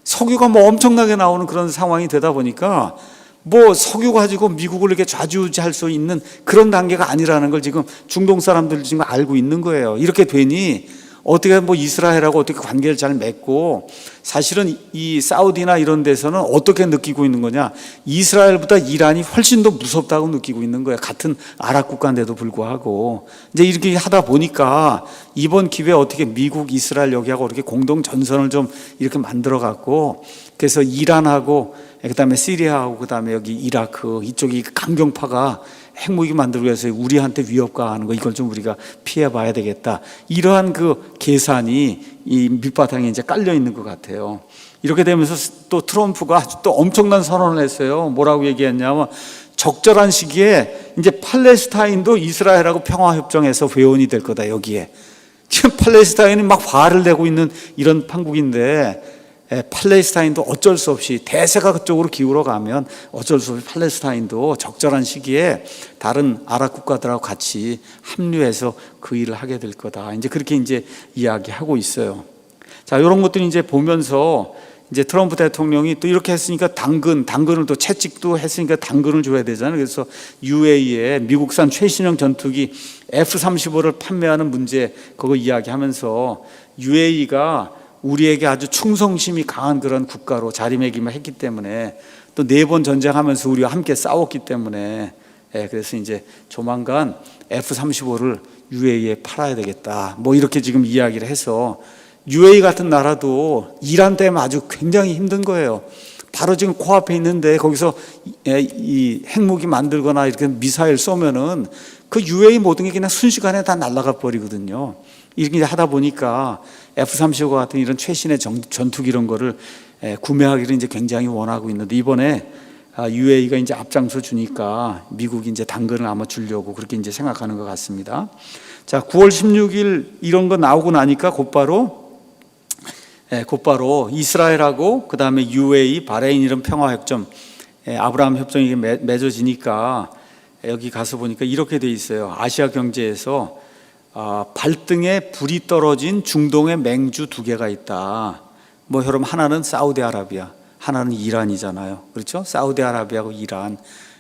석유가 뭐 엄청나게 나오는 그런 상황이 되다 보니까 뭐 석유 가지고 미국을 이렇게 좌지우지할 수 있는 그런 단계가 아니라는 걸 지금 중동 사람들 지금 알고 있는 거예요. 이렇게 되니 어떻게 뭐 이스라엘하고 어떻게 관계를 잘 맺고 사실은 이 사우디나 이런 데서는 어떻게 느끼고 있는 거냐. 이스라엘보다 이란이 훨씬 더 무섭다고 느끼고 있는 거예요. 같은 아랍 국가인데도 불구하고 이제 이렇게 하다 보니까 이번 기회에 어떻게 미국, 이스라엘 여기하고 이렇게 공동 전선을 좀 이렇게 만들어 갖고 그래서 이란하고 그다음에 시리아하고 그다음에 여기 이라크 이쪽이 강경파가 핵무기 만들기 위해서 우리한테 위협 가하는 거 이걸 좀 우리가 피해봐야 되겠다. 이러한 그 계산이 이 밑바탕에 이제 깔려 있는 것 같아요. 이렇게 되면서 또 트럼프가 또 엄청난 선언을 했어요. 뭐라고 얘기했냐면 적절한 시기에 이제 팔레스타인도 이스라엘하고 평화협정에서 회원이 될 거다. 여기에 지금 팔레스타인이 막 화를 내고 있는 이런 판국인데 팔레스타인도 어쩔 수 없이 대세가 그쪽으로 기울어 가면 어쩔 수 없이 팔레스타인도 적절한 시기에 다른 아랍 국가들하고 같이 합류해서 그 일을 하게 될 거다. 이제 그렇게 이제 이야기하고 있어요. 자, 이런 것들이 이제 보면서 이제 트럼프 대통령이 또 이렇게 했으니까 당근을 또 채찍도 했으니까 당근을 줘야 되잖아요. 그래서 UAE에 미국산 최신형 전투기 F-35를 판매하는 문제 그거 이야기하면서 UAE가 우리에게 아주 충성심이 강한 그런 국가로 자리매김을 했기 때문에 또 4번 전쟁하면서 우리와 함께 싸웠기 때문에 그래서 이제 조만간 F-35를 UAE에 팔아야 되겠다. 뭐 이렇게 지금 이야기를 해서 UAE 같은 나라도 이란 때문에 아주 굉장히 힘든 거예요. 바로 지금 코앞에 있는데 거기서 이 핵무기 만들거나 이렇게 미사일 쏘면은 그 UAE 모든 게 그냥 순식간에 다 날아가 버리거든요. 이렇게 하다 보니까 F-35 같은 이런 최신의 전투기 이런 거를 구매하기를 이제 굉장히 원하고 있는데 이번에 UAE가 이제 앞장서 주니까 미국이 이제 당근을 아마 주려고 그렇게 이제 생각하는 것 같습니다. 자, 9월 16일 이런 거 나오고 나니까 곧바로 이스라엘하고 그 다음에 UAE, 바레인 이런 평화협정, 아브라함 협정이 맺어지니까 여기 가서 보니까 이렇게 돼 있어요. 아시아 경제에서 발등에 불이 떨어진 중동의 맹주 2개가 있다. 뭐 여러분 하나는 사우디아라비아, 하나는 이란이잖아요. 그렇죠? 사우디아라비아하고 이란.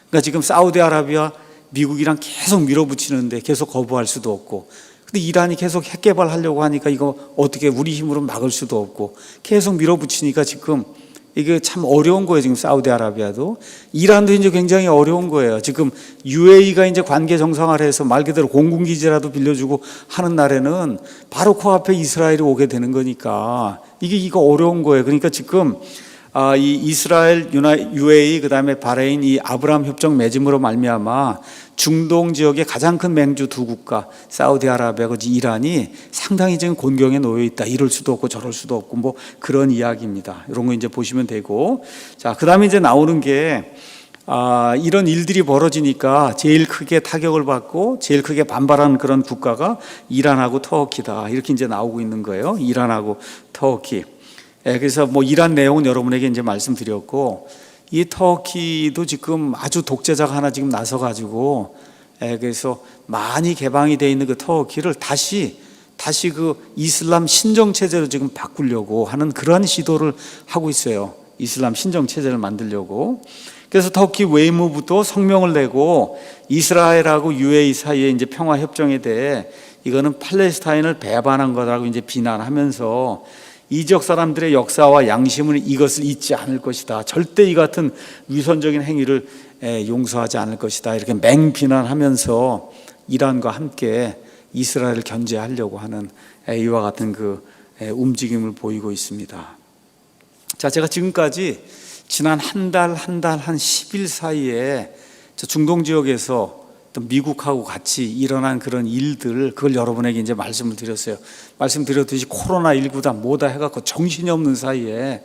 그러니까 지금 사우디아라비아 미국이랑 계속 밀어붙이는데 계속 거부할 수도 없고, 근데 이란이 계속 핵 개발하려고 하니까 이거 어떻게 우리 힘으로 막을 수도 없고 계속 밀어붙이니까 지금 이게 참 어려운 거예요. 지금 사우디아라비아도 이란도 이제 굉장히 어려운 거예요. 지금 UAE가 이제 관계 정상화해서 말 그대로 공군기지라도 빌려주고 하는 날에는 바로 코앞에 이스라엘이 오게 되는 거니까 이거 어려운 거예요. 그러니까 지금 이 이스라엘, UAE 그다음에 바레인 이 아브라함 협정 맺음으로 말미암아 중동 지역의 가장 큰 맹주 2국가 사우디아라비아하고 이란이 상당히 지금 곤경에 놓여 있다. 이럴 수도 없고 저럴 수도 없고 뭐 그런 이야기입니다. 이런 거 이제 보시면 되고, 자 그다음에 이제 나오는 게 이런 일들이 벌어지니까 제일 크게 타격을 받고 제일 크게 반발하는 그런 국가가 이란하고 터키다. 이렇게 이제 나오고 있는 거예요. 이란하고 터키. 그래서 뭐 이란 내용은 여러분에게 이제 말씀드렸고, 이 터키도 지금 아주 독재자가 하나 지금 나서 가지고 그래서 많이 개방이 되어 있는 그 터키를 다시 그 이슬람 신정 체제로 지금 바꾸려고 하는 그러한 시도를 하고 있어요. 이슬람 신정 체제를 만들려고. 그래서 터키 외무부도 성명을 내고 이스라엘하고 UAE 사이에 이제 평화 협정에 대해 이거는 팔레스타인을 배반한 거라고 이제 비난하면서 이 지역 사람들의 역사와 양심은 이것을 잊지 않을 것이다. 절대 이 같은 위선적인 행위를 용서하지 않을 것이다. 이렇게 맹비난하면서 이란과 함께 이스라엘을 견제하려고 하는 이와 같은 그 움직임을 보이고 있습니다. 자, 제가 지금까지 지난 한 달, 한 10일 사이에 중동 지역에서 또 미국하고 같이 일어난 그런 일들, 그걸 여러분에게 이제 말씀을 드렸어요. 말씀드렸듯이 코로나19다 뭐다 해갖고 정신이 없는 사이에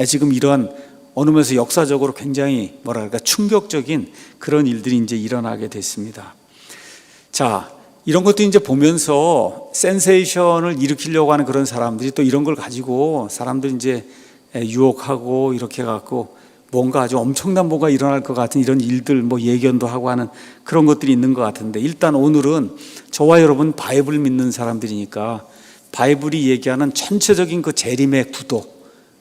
지금 이런 어느 면에서 역사적으로 굉장히 뭐랄까 충격적인 그런 일들이 이제 일어나게 됐습니다. 자, 이런 것도 이제 보면서 센세이션을 일으키려고 하는 그런 사람들이 또 이런 걸 가지고 사람들 이제 유혹하고 이렇게 갖고 뭔가 아주 엄청난 뭐가 일어날 것 같은 이런 일들 뭐 예견도 하고 하는 그런 것들이 있는 것 같은데, 일단 오늘은 저와 여러분 바이블 믿는 사람들이니까 바이블이 얘기하는 전체적인 그 재림의 구도,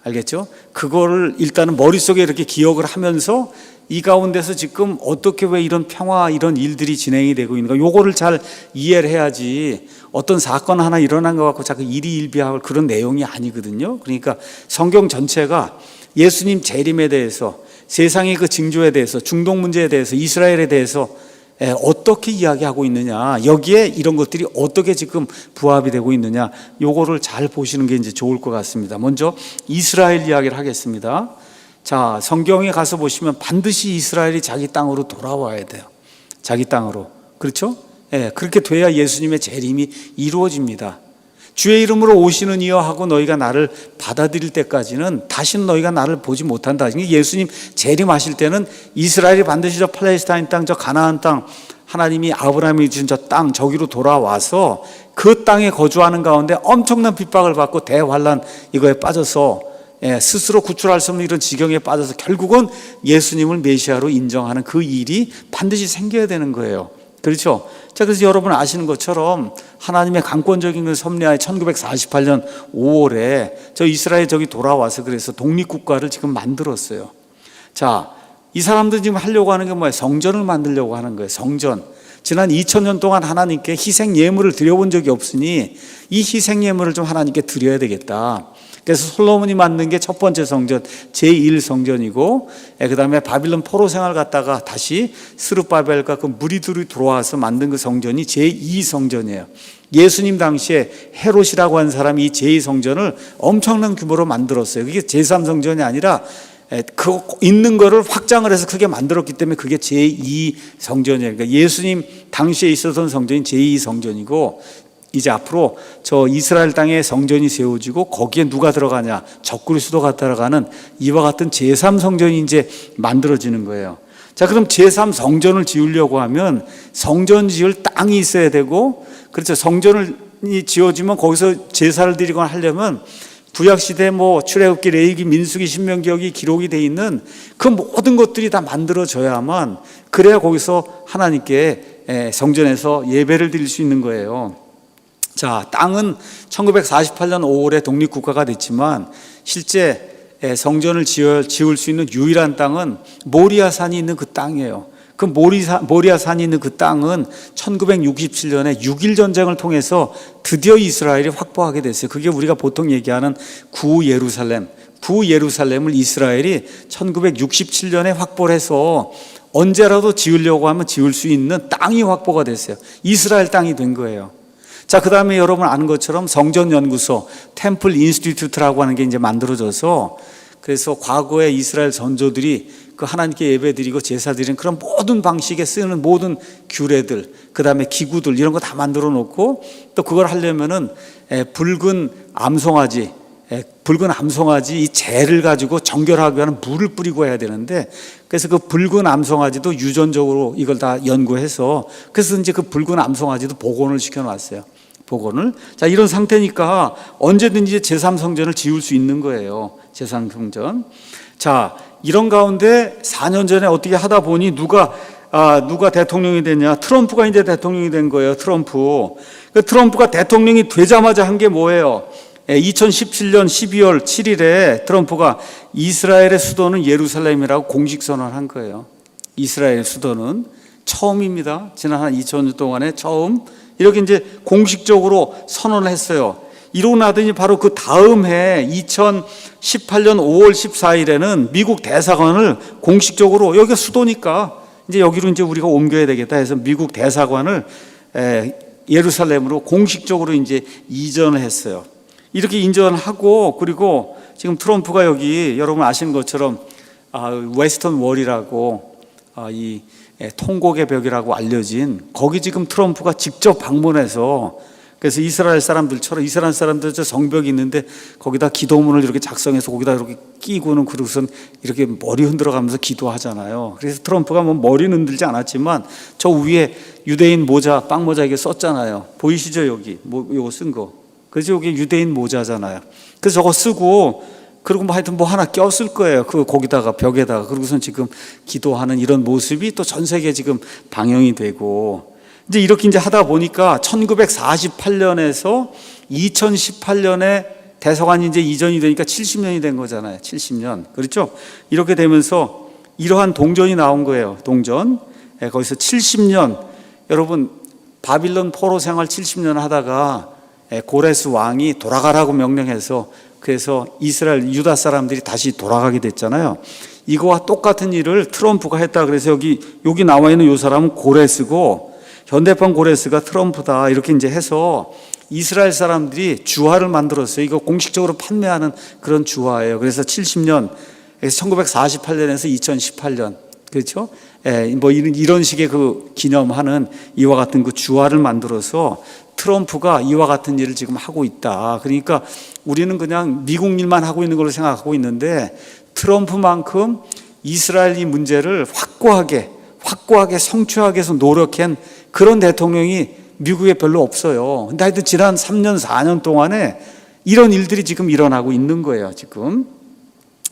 알겠죠? 그거를 일단은 머릿속에 이렇게 기억을 하면서 이 가운데서 지금 어떻게 왜 이런 평화 이런 일들이 진행이 되고 있는가, 요거를 잘 이해를 해야지 어떤 사건 하나 일어난 것 같고 자꾸 일희일비할 그런 내용이 아니거든요. 그러니까 성경 전체가 예수님 재림에 대해서, 세상의 그 징조에 대해서, 중동 문제에 대해서, 이스라엘에 대해서 어떻게 이야기하고 있느냐, 여기에 이런 것들이 어떻게 지금 부합이 되고 있느냐, 요거를 잘 보시는 게 이제 좋을 것 같습니다. 먼저 이스라엘 이야기를 하겠습니다. 자, 성경에 가서 보시면 반드시 이스라엘이 자기 땅으로 돌아와야 돼요. 자기 땅으로. 그렇죠? 그렇게 돼야 예수님의 재림이 이루어집니다. 주의 이름으로 오시는 이여 하고 너희가 나를 받아들일 때까지는 다시는 너희가 나를 보지 못한다. 예수님 재림하실 때는 이스라엘이 반드시 저 팔레스타인 땅, 저 가나안 땅, 하나님이 아브라함이 주신 저 땅, 저기로 돌아와서 그 땅에 거주하는 가운데 엄청난 핍박을 받고 대환란 이거에 빠져서 스스로 구출할 수 없는 이런 지경에 빠져서 결국은 예수님을 메시아로 인정하는 그 일이 반드시 생겨야 되는 거예요. 그렇죠? 자, 그래서 여러분 아시는 것처럼 하나님의 강권적인 그 섭리하에 1948년 5월에 저 이스라엘 저기 돌아와서 그래서 독립국가를 지금 만들었어요. 자, 이 사람들이 지금 하려고 하는 게 뭐예요? 성전을 만들려고 하는 거예요. 성전. 지난 2000년 동안 하나님께 희생 예물을 드려본 적이 없으니 이 희생 예물을 좀 하나님께 드려야 되겠다. 그래서 솔로몬이 만든 게 첫 번째 성전, 제1성전이고, 그 다음에 바빌론 포로 생활 갔다가 다시 스룹바벨과 그 무리들이 들어와서 만든 그 성전이 제2성전이에요. 예수님 당시에 헤롯이라고 하는 사람이 이 제2성전을 엄청난 규모로 만들었어요. 그게 제3성전이 아니라 그 있는 거를 확장을 해서 크게 만들었기 때문에 그게 제2성전이에요. 그러니까 예수님 당시에 있었던 성전이 제2성전이고, 이제 앞으로 저 이스라엘 땅에 성전이 세워지고 거기에 누가 들어가냐, 적그리스도가 들어가는 이와 같은 제3성전이 이제 만들어지는 거예요. 자, 그럼 제3성전을 지으려고 하면 성전 지을 땅이 있어야 되고, 그렇죠. 성전이 지어지면 거기서 제사를 드리거나 하려면 구약시대 뭐 출애굽기, 레위기, 민수기, 신명기 여기 기록이 돼 있는 그 모든 것들이 다 만들어져야만, 그래야 거기서 하나님께 성전에서 예배를 드릴 수 있는 거예요. 자, 땅은 1948년 5월에 독립국가가 됐지만 실제 성전을 지을 수 있는 유일한 땅은 모리아산이 있는 그 땅이에요. 그 모리아산이 있는 그 땅은 1967년에 6.1 전쟁을 통해서 드디어 이스라엘이 확보하게 됐어요. 그게 우리가 보통 얘기하는 구예루살렘을 이스라엘이 1967년에 확보를 해서 언제라도 지으려고 하면 지을 수 있는 땅이 확보가 됐어요. 이스라엘 땅이 된 거예요. 자, 그 다음에 여러분 아는 것처럼 성전연구소, 템플 인스티튜트라고 하는 게 이제 만들어져서, 그래서 과거에 이스라엘 선조들이 그 하나님께 예배드리고 제사드리는 그런 모든 방식에 쓰는 모든 규례들, 그 다음에 기구들 이런 거 다 만들어 놓고, 또 그걸 하려면은 붉은 암송아지 이 재를 가지고 정결하기 위한 물을 뿌리고 해야 되는데, 그래서 그 붉은 암송아지도 유전적으로 이걸 다 연구해서, 그래서 이제 그 붉은 암송아지도 복원을 시켜놨어요. 복원을. 자, 이런 상태니까 언제든지 제3성전을 지을 수 있는 거예요. 제3성전. 자, 이런 가운데 4년 전에 어떻게 하다 보니 누가 대통령이 됐냐? 트럼프가 이제 대통령이 된 거예요. 트럼프가 대통령이 되자마자 한 게 뭐예요? 2017년 12월 7일에 트럼프가 이스라엘의 수도는 예루살렘이라고 공식 선언한 거예요. 이스라엘의 수도는 처음입니다. 지난 한 2000년 동안에 처음 이렇게 이제 공식적으로 선언을 했어요. 이러고 나더니 바로 그 다음 해 2018년 5월 14일에는 미국 대사관을 공식적으로, 여기가 수도니까 이제 여기로 이제 우리가 옮겨야 되겠다 해서 미국 대사관을 예루살렘으로 공식적으로 이제 이전을 했어요. 이렇게 인정하고, 그리고 지금 트럼프가 여기 여러분 아시는 것처럼 웨스턴 월이라고 이 통곡의 벽이라고 알려진 거기 지금 트럼프가 직접 방문해서, 그래서 이스라엘 사람들처럼 이스라엘 사람들 저 성벽이 있는데 거기다 기도문을 이렇게 작성해서 거기다 이렇게 끼고는 그러고선 이렇게 머리 흔들어가면서 기도하잖아요. 그래서 트럼프가 뭐 머리는 흔들지 않았지만 저 위에 유대인 모자, 빵 모자 이게 썼잖아요. 보이시죠 여기 요거 쓴 거. 그래서 여기 유대인 모자잖아요. 그래서 저거 쓰고 그리고 뭐 하여튼 뭐 하나 꼈을 거예요. 그 거기다가 벽에다가. 그러고선 지금 기도하는 이런 모습이 또 전 세계에 지금 방영이 되고, 이제 이렇게 이제 하다 보니까 1948년에서 2018년에 대서관이 이제 이전이 되니까 70년이 된 거잖아요. 70년. 그렇죠? 이렇게 되면서 이러한 동전이 나온 거예요. 동전. 거기서 70년, 여러분 바빌론 포로 생활 70년 하다가 고레스 왕이 돌아가라고 명령해서, 그래서 이스라엘 유다 사람들이 다시 돌아가게 됐잖아요. 이거와 똑같은 일을 트럼프가 했다. 그래서 여기 나와 있는 이 사람은 고레스고, 현대판 고레스가 트럼프다. 이렇게 이제 해서 이스라엘 사람들이 주화를 만들었어요. 이거 공식적으로 판매하는 그런 주화예요. 그래서 70년, 1948년에서 2018년, 그렇죠? 뭐 이런 식의 그 기념하는 이와 같은 그 주화를 만들어서 트럼프가 이와 같은 일을 지금 하고 있다. 그러니까 우리는 그냥 미국 일만 하고 있는 걸로 생각하고 있는데, 트럼프만큼 이스라엘 문제를 확고하게 성취하기 위해서 노력한 그런 대통령이 미국에 별로 없어요. 근데 하여튼 지난 3년, 4년 동안에 이런 일들이 지금 일어나고 있는 거예요, 지금.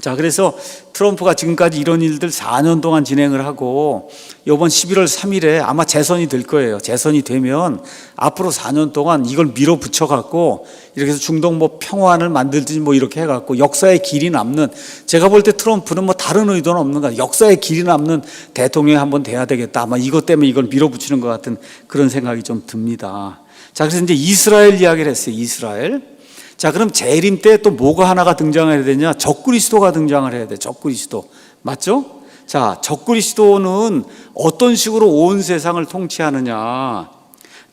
자, 그래서 트럼프가 지금까지 이런 일들 4년 동안 진행을 하고, 이번 11월 3일에 아마 재선이 될 거예요. 재선이 되면 앞으로 4년 동안 이걸 밀어붙여 갖고 이렇게 해서 중동 뭐 평화를 만들든지 뭐 이렇게 해 갖고 역사의 길이 남는, 제가 볼 때 트럼프는 뭐 다른 의도는 없는 거야. 역사의 길이 남는 대통령이 한번 돼야 되겠다. 아마 이것 때문에 이걸 밀어붙이는 것 같은 그런 생각이 좀 듭니다. 자, 그래서 이제 이스라엘 이야기를 했어요. 이스라엘. 자, 그럼 재림 때 또 뭐가 하나가 등장해야 되냐? 적그리스도가 등장을 해야 돼. 적그리스도. 맞죠? 자, 적그리스도는 어떤 식으로 온 세상을 통치하느냐?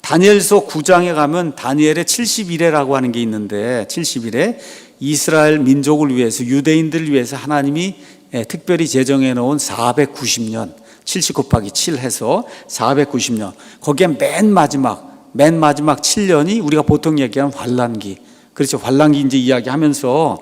다니엘서 9장에 가면 다니엘의 70일에라고 하는 게 있는데, 70일에 이스라엘 민족을 위해서, 유대인들을 위해서 하나님이 특별히 제정해 놓은 490년, 70 곱하기 7 해서 490년. 거기에 맨 마지막 7년이 우리가 보통 얘기하는 환란기. 그렇죠. 환란기 이제 이야기하면서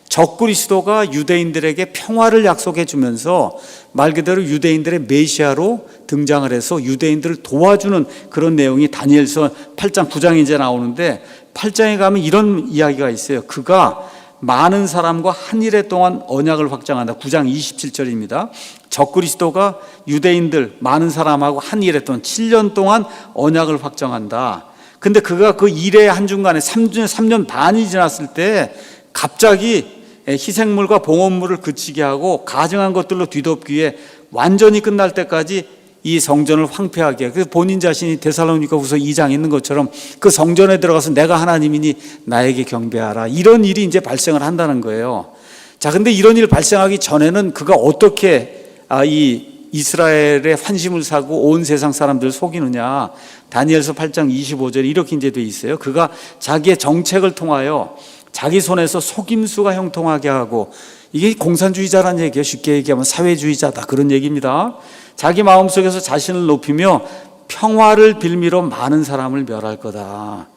적그리스도가 유대인들에게 평화를 약속해 주면서 말 그대로 유대인들의 메시아로 등장을 해서 유대인들을 도와주는 그런 내용이 다니엘서 8장, 9장에 이제 나오는데, 8장에 가면 이런 이야기가 있어요. 그가 많은 사람과 한 일해 동안 언약을 확장한다. 9장 27절입니다. 적그리스도가 유대인들 많은 사람하고 한 일해 동안 7년 동안 언약을 확정한다. 근데 그가 그 일의 한중간에 3년 반이 지났을 때 갑자기 희생물과 봉헌물을 그치게 하고 가증한 것들로 뒤덮기에 완전히 끝날 때까지 이 성전을 황폐하게, 그래서 본인 자신이 데살로니가후서 2장에 있는 것처럼 그 성전에 들어가서 내가 하나님이니 나에게 경배하라, 이런 일이 이제 발생을 한다는 거예요. 자, 근데 이런 일 발생하기 전에는 그가 어떻게 이 이스라엘의 환심을 사고 온 세상 사람들을 속이느냐? 다니엘서 8장 25절에 이렇게 이제 돼 있어요. 그가 자기의 정책을 통하여 자기 손에서 속임수가 형통하게 하고, 이게 공산주의자라는 얘기예요. 쉽게 얘기하면 사회주의자다, 그런 얘기입니다. 자기 마음속에서 자신을 높이며 평화를 빌미로 많은 사람을 멸할 거다.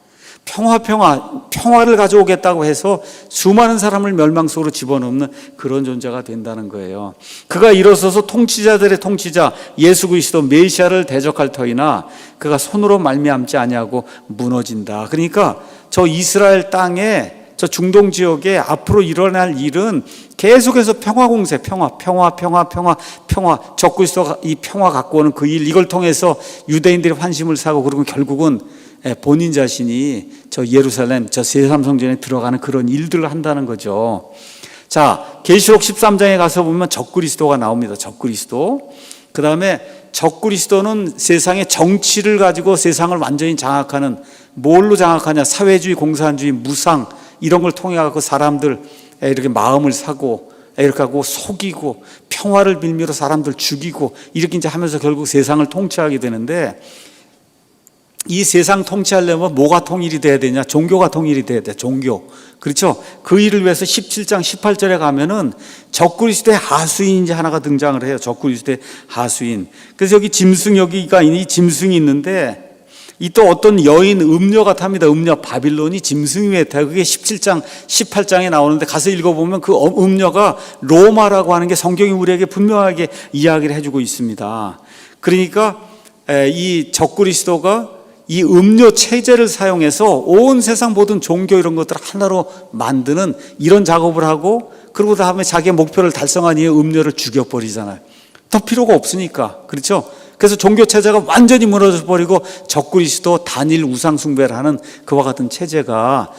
평화를 가져오겠다고 해서 수많은 사람을 멸망 속으로 집어넣는 그런 존재가 된다는 거예요. 그가 일어서서 통치자들의 통치자 예수 그리스도 메시아를 대적할 터이나 그가 손으로 말미암지 아니하고 무너진다. 그러니까 저 이스라엘 땅에, 저 중동 지역에 앞으로 일어날 일은 계속해서 평화 공세, 평화. 적그리스도가 이 평화 갖고 오는 그 일, 이걸 통해서 유대인들이 환심을 사고, 그리고 결국은 본인 자신이 저 예루살렘, 저 제3성전에 들어가는 그런 일들을 한다는 거죠. 자, 계시록 13장에 가서 보면 적그리스도가 나옵니다. 적그리스도. 그 다음에 적그리스도는 세상의 정치를 가지고 세상을 완전히 장악하는, 뭘로 장악하냐? 사회주의, 공산주의, 무상, 이런 걸 통해 갖고 사람들 이렇게 마음을 사고, 이렇게 하고 속이고, 평화를 빌미로 사람들 죽이고, 이렇게 이제 하면서 결국 세상을 통치하게 되는데, 이 세상 통치하려면 뭐가 통일이 돼야 되냐? 종교가 통일이 돼야 돼. 종교. 그렇죠? 그 일을 위해서 17장 18절에 가면은 적그리스도의 하수인 이제 하나가 등장을 해요. 적그리스도의 하수인. 그래서 여기 여기가 이 짐승이 있는데 이 또 어떤 여인 음녀가 탑니다. 음녀 바빌론이 짐승 위에 타. 그게 17장 18장에 나오는데 가서 읽어보면 그 음녀가 로마라고 하는 게 성경이 우리에게 분명하게 이야기를 해주고 있습니다. 그러니까 이 적그리스도가 이 음료 체제를 사용해서 온 세상 모든 종교 이런 것들을 하나로 만드는 이런 작업을 하고, 그러고 다음에 자기의 목표를 달성한 이후에 음료를 죽여버리잖아요. 더 필요가 없으니까. 그렇죠? 그래서 종교 체제가 완전히 무너져 버리고 적그리스도 단일 우상 숭배를 하는 그와 같은 체제가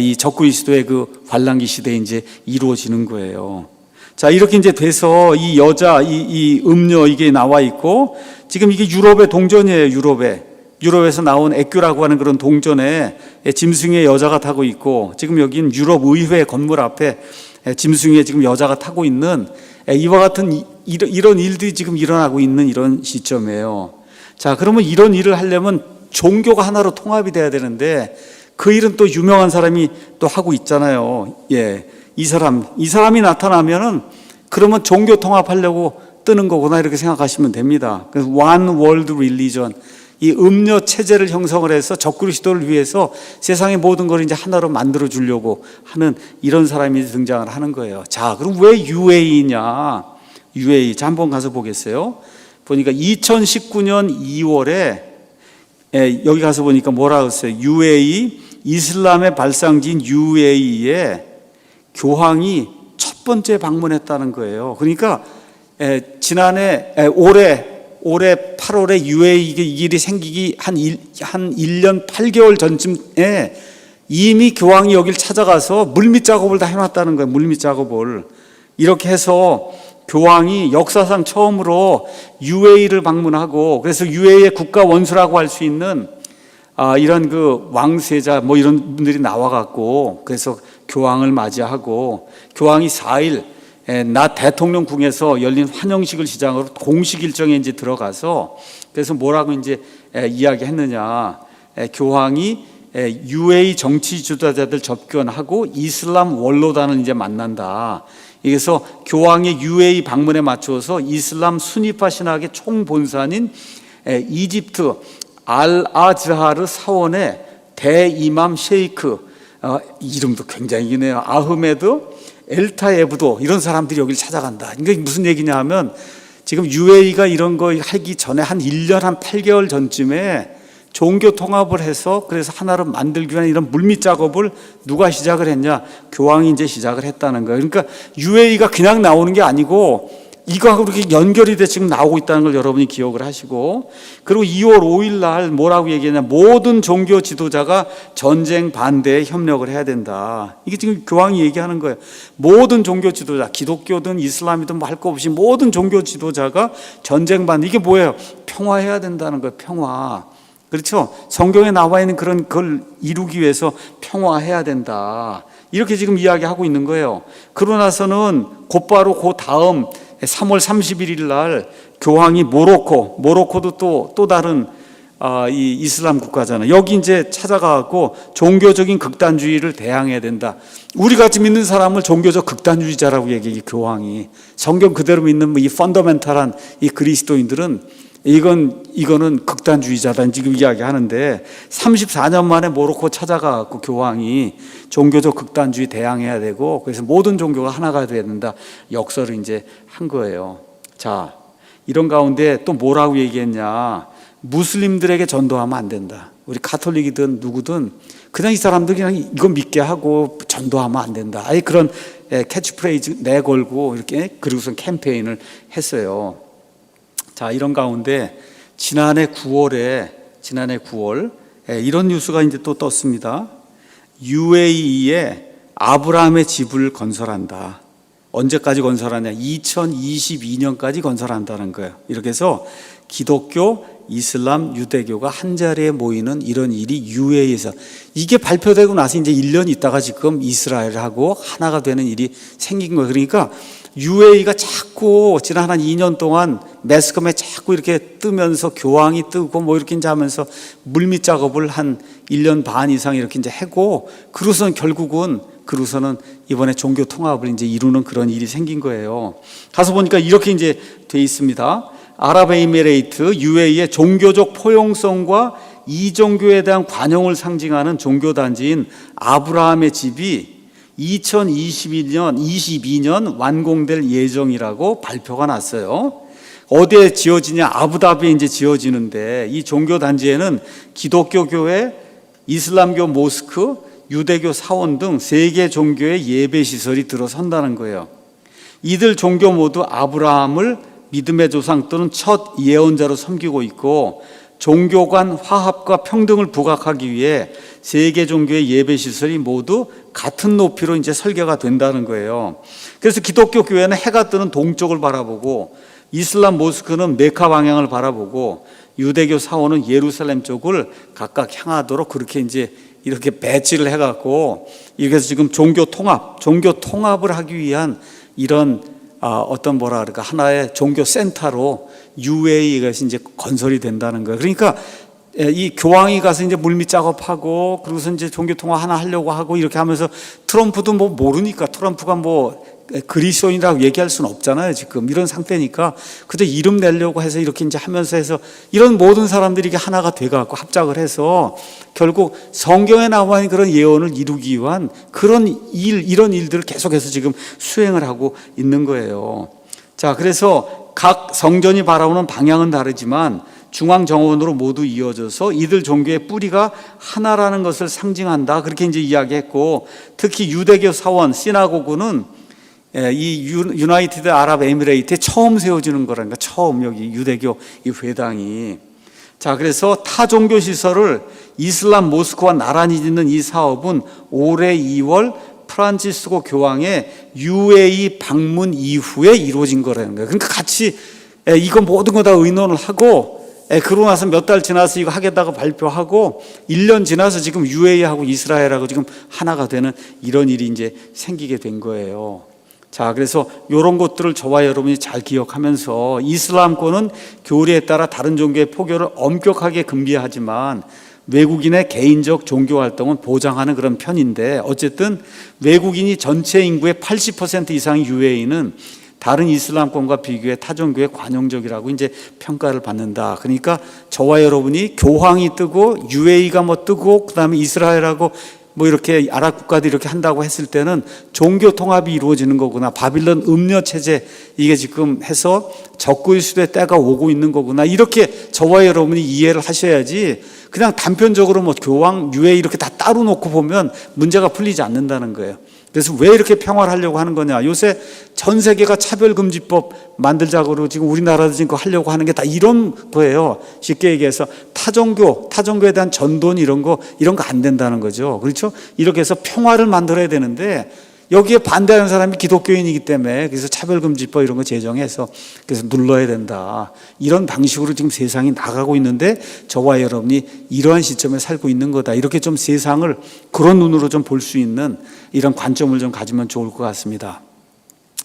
이 적그리스도의 그 환란기 시대에 이제 이루어지는 거예요. 자, 이렇게 이제 돼서 이 여자, 이 음료 이게 나와 있고, 지금 이게 유럽의 동전이에요. 유럽에서 나온 애교라고 하는 그런 동전에 짐승의 여자가 타고 있고, 지금 여긴 유럽 의회 건물 앞에 짐승의 지금 여자가 타고 있는 이와 같은 이런 일들이 지금 일어나고 있는 이런 시점이에요. 자, 그러면 이런 일을 하려면 종교가 하나로 통합이 돼야 되는데 그 일은 또 유명한 사람이 또 하고 있잖아요. 예, 이 사람이 나타나면은 그러면 종교 통합하려고 뜨는 거구나 이렇게 생각하시면 됩니다. 그래서 One World Religion, 이 음료 체제를 형성을 해서 적그리스도를 위해서 세상의 모든 걸 이제 하나로 만들어 주려고 하는 이런 사람이 등장을 하는 거예요. 자, 그럼 왜 UAE냐? UAE. 자, 한번 가서 보겠어요. 보니까 2019년 2월에 여기 가서 보니까 뭐라고 했어요? UAE, 이슬람의 발상지인 UAE에 교황이 첫 번째 방문했다는 거예요. 그러니까 지난해 올해 8월에 UAE 이 일이 생기기 한 1년 8개월 전쯤에 이미 교황이 여길 찾아가서 물밑 작업을 다 해놨다는 거예요. 물밑 작업을. 이렇게 해서 교황이 역사상 처음으로 UAE를 방문하고, 그래서 UAE의 국가 원수라고 할 수 있는 이런 그 왕세자 뭐 이런 분들이 나와갖고, 그래서 교황을 맞이하고, 교황이 4일 나 대통령궁에서 열린 환영식을 시작으로 공식 일정에 이제 들어가서, 그래서 뭐라고 이제 이야기했느냐? 교황이 UAE 정치 지도자들 접견하고 이슬람 원로단을 이제 만난다. 그래서 교황의 UAE 방문에 맞추어서 이슬람 수니파 신학의 총본산인 이집트 알아즈하르 사원의 대이맘 셰이크, 이름도 굉장히 기네요. 아흐메드 엘타예브도, 이런 사람들이 여기를 찾아간다. 이게 무슨 얘기냐 하면 지금 UAE가 이런 거 하기 전에 한 1년 한 8개월 전쯤에 종교 통합을 해서 그래서 하나로 만들기 위한 이런 물밑 작업을 누가 시작을 했냐? 교황이 이제 시작을 했다는 거예요. 그러니까 UAE가 그냥 나오는 게 아니고 이거하고 이렇게 연결이 돼 지금 나오고 있다는 걸 여러분이 기억을 하시고, 그리고 2월 5일 날 뭐라고 얘기했냐? 모든 종교 지도자가 전쟁 반대에 협력을 해야 된다. 이게 지금 교황이 얘기하는 거예요. 모든 종교 지도자, 기독교든 이슬람이든 뭐 할 거 없이 모든 종교 지도자가 전쟁 반대. 이게 뭐예요? 평화해야 된다는 거예요. 평화. 그렇죠? 성경에 나와 있는 그런 걸 이루기 위해서 평화해야 된다. 이렇게 지금 이야기하고 있는 거예요. 그러고 나서는 곧바로 그 다음 3월 31일 날 교황이 모로코도 또 다른 이 이슬람 국가잖아요. 여기 이제 찾아가고 종교적인 극단주의를 대항해야 된다. 우리 같이 믿는 사람을 종교적 극단주의자라고 얘기해. 교황이 성경 그대로 믿는 이 펀더멘탈한 이 그리스도인들은 이거는 극단주의자다 지금 이야기하는데, 34년 만에 모로코 찾아가고 교황이 종교적 극단주의 대항해야 되고, 그래서 모든 종교가 하나가 돼야 된다 역설을 이제 한 거예요. 자, 이런 가운데 또 뭐라고 얘기했냐? 무슬림들에게 전도하면 안 된다. 우리 가톨릭이든 누구든 그냥 이 사람들 그냥 이거 믿게 하고 전도하면 안 된다. 아예 그런 캐치프레이즈 내걸고 이렇게, 그리고선 캠페인을 했어요. 자, 이런 가운데 지난해 9월 이런 뉴스가 이제 또 떴습니다. UAE에 아브라함의 집을 건설한다. 언제까지 건설하냐? 2022년까지 건설한다는 거예요. 이렇게 해서 기독교, 이슬람, 유대교가 한 자리에 모이는 이런 일이 UAE에서, 이게 발표되고 나서 이제 1년 있다가 지금 이스라엘하고 하나가 되는 일이 생긴 거예요. 그러니까 UAE가 자꾸 지난 한 2년 동안 매스컴에 자꾸 이렇게 뜨면서 교황이 뜨고 뭐 이렇게 이제 하면서 물밑 작업을 한 1년 반 이상 이렇게 이제 하고 그러고선 결국은 이번에 종교 통합을 이제 이루는 그런 일이 생긴 거예요. 가서 보니까 이렇게 이제 돼 있습니다. 아랍에미레이트 UAE의 종교적 포용성과 이종교에 대한 관용을 상징하는 종교단지인 아브라함의 집이 2022년 완공될 예정이라고 발표가 났어요. 어디에 지어지냐? 아부다비에 이제 지어지는데 이 종교단지에는 기독교 교회, 이슬람교 모스크, 유대교 사원 등 3개 종교의 예배 시설이 들어선다는 거예요. 이들 종교 모두 아브라함을 믿음의 조상 또는 첫 예언자로 섬기고 있고 종교 간 화합과 평등을 부각하기 위해 3개 종교의 예배 시설이 모두 같은 높이로 이제 설계가 된다는 거예요. 그래서 기독교 교회는 해가 뜨는 동쪽을 바라보고 이슬람 모스크는 메카 방향을 바라보고 유대교 사원은 예루살렘 쪽을 각각 향하도록 그렇게 이제 이렇게 배치를 해갖고 이렇게 해서 지금 종교 통합을 하기 위한 이런 어떤 뭐라 그럴까 하나의 종교 센터로 UAE가 이제 건설이 된다는 거예요. 그러니까 이 교황이 가서 이제 물밑 작업하고 그러고서 이제 종교 통합 하나 하려고 하고 이렇게 하면서 트럼프도 뭐 모르니까 트럼프가 뭐 그리스도인이라고 얘기할 수는 없잖아요. 지금 이런 상태니까 그저 이름 내려고 해서 이렇게 이제 하면서 해서 이런 모든 사람들이 이게 하나가 돼갖고 합작을 해서 결국 성경에 나와 있는 그런 예언을 이루기 위한 이런 일들을 계속해서 지금 수행을 하고 있는 거예요. 자, 그래서 각 성전이 바라보는 방향은 다르지만 중앙 정원으로 모두 이어져서 이들 종교의 뿌리가 하나라는 것을 상징한다. 그렇게 이제 이야기했고 특히 유대교 사원 시나고그는 이 유나이티드 아랍 에미레이트에 처음 세워지는 거라니까 처음 여기 유대교 이 회당이. 자, 그래서 타 종교 시설을 이슬람 모스크와 나란히 짓는 이 사업은 올해 2월 프란치스코 교황의 UAE 방문 이후에 이루어진 거라는 거예요. 그러니까 같이 이거 모든 거 다 의논을 하고 그러고 나서 몇 달 지나서 이거 하겠다고 발표하고 1년 지나서 지금 UAE하고 이스라엘하고 지금 하나가 되는 이런 일이 이제 생기게 된 거예요. 자, 그래서 이런 것들을 저와 여러분이 잘 기억하면서 이슬람권은 교리에 따라 다른 종교의 포교를 엄격하게 금지하지만 외국인의 개인적 종교 활동은 보장하는 그런 편인데 어쨌든 외국인이 전체 인구의 80% 이상의 UAE는 다른 이슬람권과 비교해 타종교에 관용적이라고 이제 평가를 받는다. 그러니까 저와 여러분이 교황이 뜨고 UAE가 뭐 뜨고 그다음에 이스라엘하고 뭐 이렇게 아랍 국가들이 이렇게 한다고 했을 때는 종교 통합이 이루어지는 거구나. 바빌론 음녀 체제 이게 지금 해서 적그리 시대 때가 오고 있는 거구나. 이렇게 저와 여러분이 이해를 하셔야지 그냥 단편적으로 뭐 교황, UAE 이렇게 다 따로 놓고 보면 문제가 풀리지 않는다는 거예요. 그래서 왜 이렇게 평화를 하려고 하는 거냐. 요새 전 세계가 차별금지법 만들자고 지금 우리나라도 지금 하려고 하는 게 다 이런 거예요. 쉽게 얘기해서 타종교에 대한 전돈 이런 거 안 된다는 거죠. 그렇죠? 이렇게 해서 평화를 만들어야 되는데 여기에 반대하는 사람이 기독교인이기 때문에 그래서 차별금지법 이런 거 제정해서 그래서 눌러야 된다. 이런 방식으로 지금 세상이 나가고 있는데 저와 여러분이 이러한 시점에 살고 있는 거다. 이렇게 좀 세상을 그런 눈으로 좀 볼 수 있는 이런 관점을 좀 가지면 좋을 것 같습니다.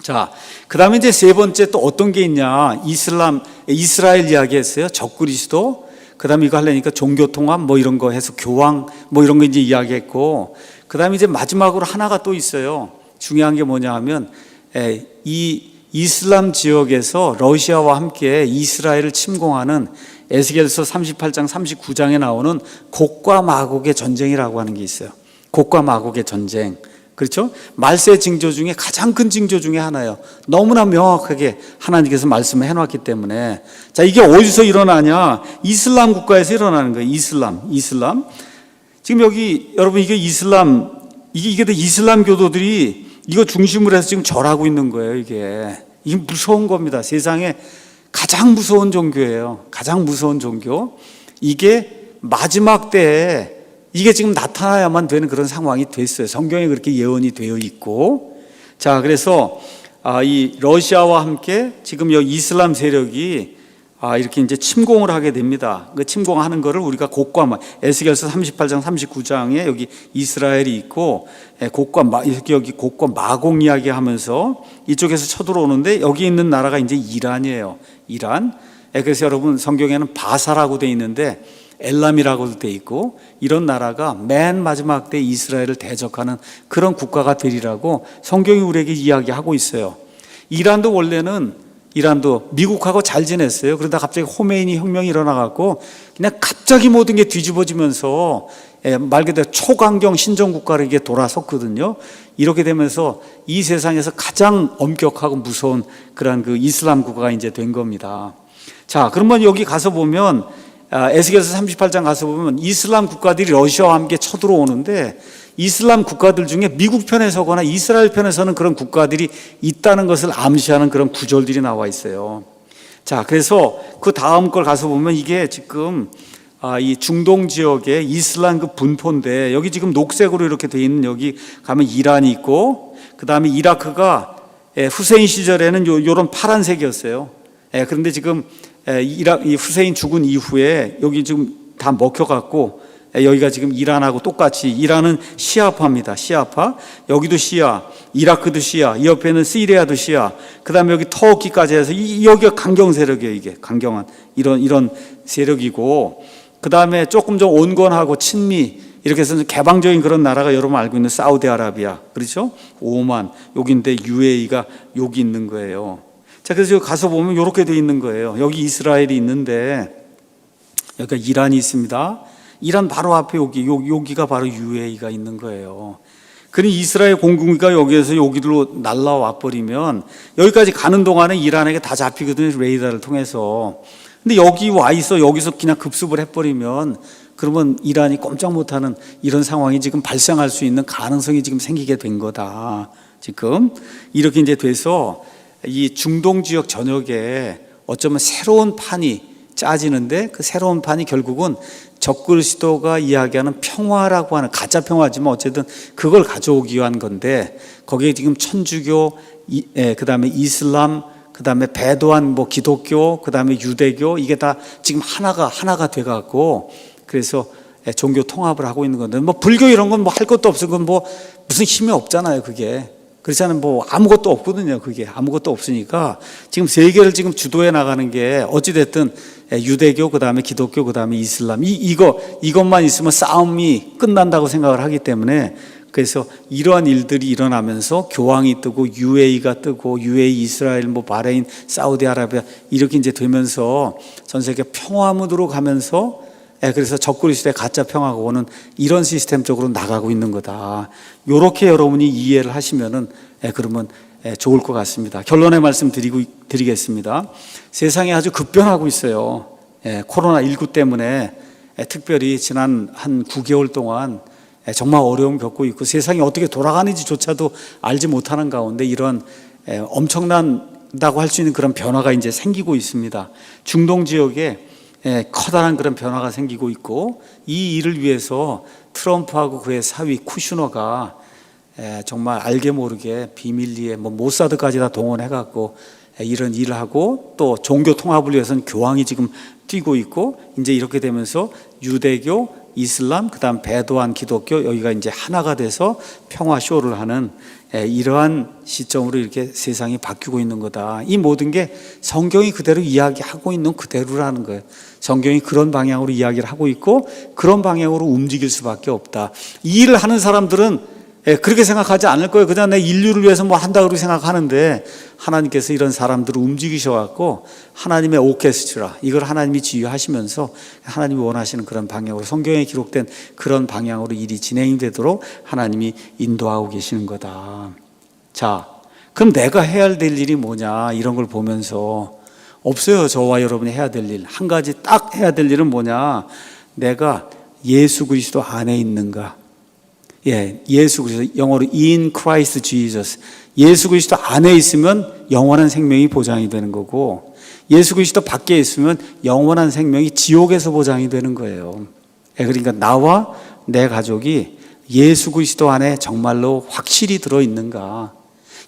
자, 그 다음에 이제 세 번째 또 어떤 게 있냐. 이스라엘 이야기 했어요. 적그리스도. 그 다음에 이거 하려니까 종교통합 뭐 이런 거 해서 교황 뭐 이런 거 이제 이야기했고 그 다음에 이제 마지막으로 하나가 또 있어요. 중요한 게 뭐냐 하면 이 이슬람 지역에서 러시아와 함께 이스라엘을 침공하는 에스겔서 38장 39장에 나오는 곡과 마곡의 전쟁이라고 하는 게 있어요. 곡과 마곡의 전쟁. 그렇죠? 말세 징조 중에 가장 큰 징조 중에 하나예요. 너무나 명확하게 하나님께서 말씀을 해놨기 때문에. 자, 이게 어디서 일어나냐? 이슬람 국가에서 일어나는 거예요. 이슬람. 지금 여기 여러분 이게 이슬람 교도들이 이거 중심으로 해서 지금 절하고 있는 거예요. 이게 무서운 겁니다. 세상에 가장 무서운 종교예요. 가장 무서운 종교. 이게 마지막 때에 이게 지금 나타나야만 되는 그런 상황이 됐어요. 성경에 그렇게 예언이 되어 있고. 자, 그래서 이 러시아와 함께 지금 여기 이슬람 세력이 이렇게 이제 침공을 하게 됩니다. 그 침공하는 거를 우리가 곡과 에스겔서 38장 39장에 여기 이스라엘이 있고 여기 곡과 마곡 이야기하면서 이쪽에서 쳐들어오는데 여기 있는 나라가 이제 이란이에요. 이란. 그래서 여러분 성경에는 바사라고 돼 있는데 엘람이라고도 돼 있고 이런 나라가 맨 마지막 때 이스라엘을 대적하는 그런 국가가 되리라고 성경이 우리에게 이야기하고 있어요. 이란도 미국하고 잘 지냈어요. 그러다 갑자기 호메이니 혁명이 일어나갖고 그냥 갑자기 모든 게 뒤집어지면서 말 그대로 초강경 신정국가로 이게 돌아섰거든요. 이렇게 되면서 이 세상에서 가장 엄격하고 무서운 그런 그 이슬람 국가가 이제 된 겁니다. 자, 그러면 여기 가서 보면 에스겔서 38장 가서 보면 이슬람 국가들이 러시아와 함께 쳐들어오는데 이슬람 국가들 중에 미국 편에 서거나 이스라엘 편에 서는 그런 국가들이 있다는 것을 암시하는 그런 구절들이 나와 있어요. 자, 그래서 그 다음 걸 가서 보면 이게 지금 이 중동 지역의 이슬람 그 분포인데 여기 지금 녹색으로 이렇게 돼 있는 여기 가면 이란이 있고 그 다음에 이라크가 후세인 시절에는 요런 파란색이었어요. 그런데 지금 이 후세인 죽은 이후에 여기 지금 다 먹혀갖고 여기가 지금 이란하고 똑같이 이란은 시아파입니다. 시아파. 여기도 시아, 이라크도 시아, 이 옆에는 시리아도 시아. 그 다음에 여기 터키까지 해서 여기가 강경 세력이에요. 이게 강경한 이런 세력이고 그 다음에 조금 좀 온건하고 친미 이렇게 해서 개방적인 그런 나라가 여러분 알고 있는 사우디아라비아, 그렇죠? 오만 여기인데 UAE가 여기 있는 거예요. 자, 그래서 여기 가서 보면 이렇게 돼 있는 거예요. 여기 이스라엘이 있는데 여기가 이란이 있습니다. 이란 바로 앞에 여기가 바로 UAE가 있는 거예요. 그러니 이스라엘 공군기가 여기에서 여기로 날라와 버리면 여기까지 가는 동안에 이란에게 다 잡히거든요. 레이더를 통해서. 근데 여기 와 있어 여기서 그냥 급습을 해버리면 그러면 이란이 꼼짝 못하는 이런 상황이 지금 발생할 수 있는 가능성이 지금 생기게 된 거다. 지금 이렇게 이제 돼서 이 중동 지역 전역에 어쩌면 새로운 판이 짜지는데 그 새로운 판이 결국은 적그리스도가 이야기하는 평화라고 하는 가짜 평화지만 어쨌든 그걸 가져오기 위한 건데 거기에 지금 천주교, 그 다음에 이슬람, 그 다음에 배도한 기독교, 그 다음에 유대교 이게 다 지금 하나가 돼갖고 그래서 종교 통합을 하고 있는 건데 불교 이런 건 할 것도 없어. 그건 무슨 힘이 없잖아요. 그게. 그렇잖아요. 아무것도 없거든요. 그게 아무것도 없으니까 지금 세계를 지금 주도해 나가는 게 어찌됐든 유대교, 그 다음에 기독교, 그 다음에 이슬람 이것만 있으면 싸움이 끝난다고 생각을 하기 때문에 그래서 이러한 일들이 일어나면서 교황이 뜨고 UAE가 뜨고 UAE, 이스라엘, 바레인, 사우디아라비아 이렇게 이제 되면서 전 세계 평화 무드로 가면서 그래서 적그리스도의 가짜 평화가 오는 이런 시스템 쪽으로 나가고 있는 거다. 이렇게 여러분이 이해를 하시면은 그러면 좋을 것 같습니다. 결론의 말씀 드리겠습니다. 세상이 아주 급변하고 있어요. 코로나19 때문에 특별히 지난 한 9개월 동안 정말 어려움 겪고 있고 세상이 어떻게 돌아가는지조차도 알지 못하는 가운데 이런 엄청난다고 할 수 있는 그런 변화가 이제 생기고 있습니다. 중동 지역에 커다란 그런 변화가 생기고 있고 이 일을 위해서 트럼프하고 그의 사위 쿠슈너가 정말 알게 모르게 비밀리에 모사드까지 다 동원해갖고 이런 일을 하고 또 종교 통합을 위해서는 교황이 지금 뛰고 있고 이제 이렇게 되면서 유대교, 이슬람, 그다음 배도한 기독교 여기가 이제 하나가 돼서 평화 쇼를 하는 이러한 시점으로 이렇게 세상이 바뀌고 있는 거다. 이 모든 게 성경이 그대로 이야기하고 있는 그대로라는 거예요. 성경이 그런 방향으로 이야기를 하고 있고 그런 방향으로 움직일 수밖에 없다. 이 일을 하는 사람들은 그렇게 생각하지 않을 거예요. 그냥 내 인류를 위해서 한다고 생각하는데 하나님께서 이런 사람들을 움직이셔갖고 하나님의 오케스트라 이걸 하나님이 지휘하시면서 하나님이 원하시는 그런 방향으로 성경에 기록된 그런 방향으로 일이 진행이 되도록 하나님이 인도하고 계시는 거다. 자, 그럼 내가 해야 될 일이 뭐냐 이런 걸 보면서 없어요. 저와 여러분이 해야 될 일. 한 가지 딱 해야 될 일은 뭐냐. 내가 예수 그리스도 안에 있는가. 예수 그리스도 영어로 in Christ Jesus. 예수 그리스도 안에 있으면 영원한 생명이 보장이 되는 거고 예수 그리스도 밖에 있으면 영원한 생명이 지옥에서 보장이 되는 거예요. 그러니까 나와 내 가족이 예수 그리스도 안에 정말로 확실히 들어 있는가.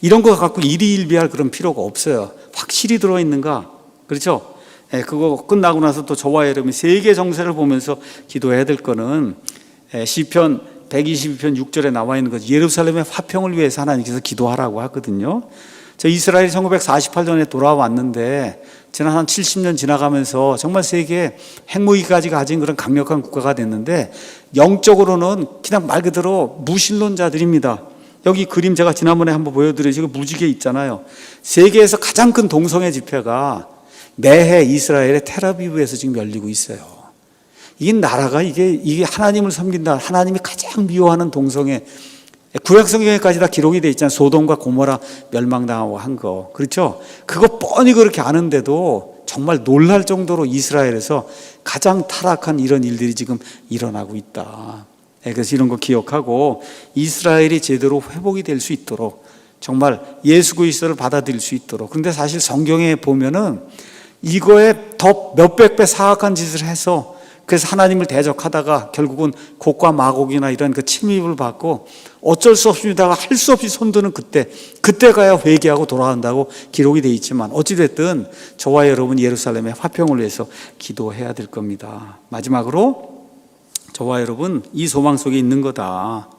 이런 거 갖고 일희일비할 그런 필요가 없어요. 확실히 들어 있는가. 그렇죠? 그거 끝나고 나서 또 저와 여러분이 세계 정세를 보면서 기도해야 될 거는 시편 122편 6절에 나와 있는 거죠. 예루살렘의 화평을 위해서 하나님께서 기도하라고 하거든요. 저 이스라엘이 1948년에 돌아왔는데 지난 한 70년 지나가면서 정말 세계 핵무기까지 가진 그런 강력한 국가가 됐는데 영적으로는 그냥 말 그대로 무신론자들입니다. 여기 그림 제가 지난번에 한번 보여드렸죠. 무지개 있잖아요. 세계에서 가장 큰 동성애 집회가 매해 이스라엘의 텔아비브에서 지금 열리고 있어요. 이 나라가 이게 하나님을 섬긴다. 하나님이 가장 미워하는 동성애. 구약 성경에까지 다 기록이 돼 있잖아요. 소돔과 고모라 멸망당하고 한 거. 그렇죠? 그거 뻔히 그렇게 아는데도 정말 놀랄 정도로 이스라엘에서 가장 타락한 이런 일들이 지금 일어나고 있다. 그래서 이런 거 기억하고 이스라엘이 제대로 회복이 될 수 있도록 정말 예수 그리스도를 받아들일 수 있도록. 그런데 사실 성경에 보면은 이거에 더 몇백 배 사악한 짓을 해서 그래서 하나님을 대적하다가 결국은 곡과 마곡이나 이런 그 침입을 받고 어쩔 수 없습니다가 할 수 없이 손드는 그때 가야 회개하고 돌아간다고 기록이 되어 있지만 어찌됐든 저와 여러분 예루살렘의 화평을 위해서 기도해야 될 겁니다. 마지막으로 저와 여러분 이 소망 속에 있는 거다.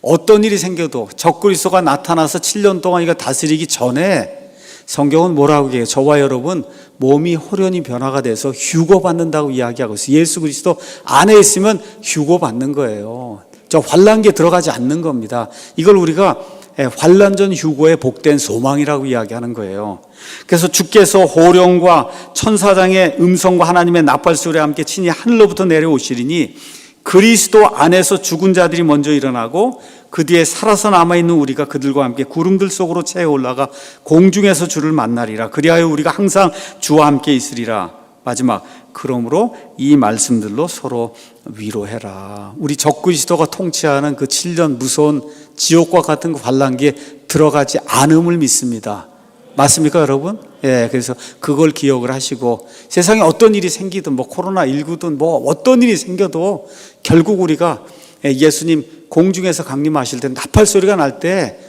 어떤 일이 생겨도 적그리스도가 나타나서 7년 동안 이거 다스리기 전에 성경은 뭐라고 해요? 저와 여러분 몸이 호련히 변화가 돼서 휴거받는다고 이야기하고 있어요. 예수 그리스도 안에 있으면 휴거받는 거예요. 저 환난기에 들어가지 않는 겁니다. 이걸 우리가 환난전 휴거의 복된 소망이라고 이야기하는 거예요. 그래서 주께서 호령과 천사장의 음성과 하나님의 나팔소리와 함께 친히 하늘로부터 내려오시리니 그리스도 안에서 죽은 자들이 먼저 일어나고 그 뒤에 살아서 남아있는 우리가 그들과 함께 구름들 속으로 채워 올라가 공중에서 주를 만나리라. 그리하여 우리가 항상 주와 함께 있으리라. 마지막, 그러므로 이 말씀들로 서로 위로해라. 우리 적그리스도가 통치하는 그 7년 무서운 지옥과 같은 그 환난기에 들어가지 않음을 믿습니다. 맞습니까, 여러분? 그래서 그걸 기억을 하시고 세상에 어떤 일이 생기든 뭐 코로나19든 뭐 어떤 일이 생겨도 결국 우리가 예수님 공중에서 강림하실 때 나팔 소리가 날 때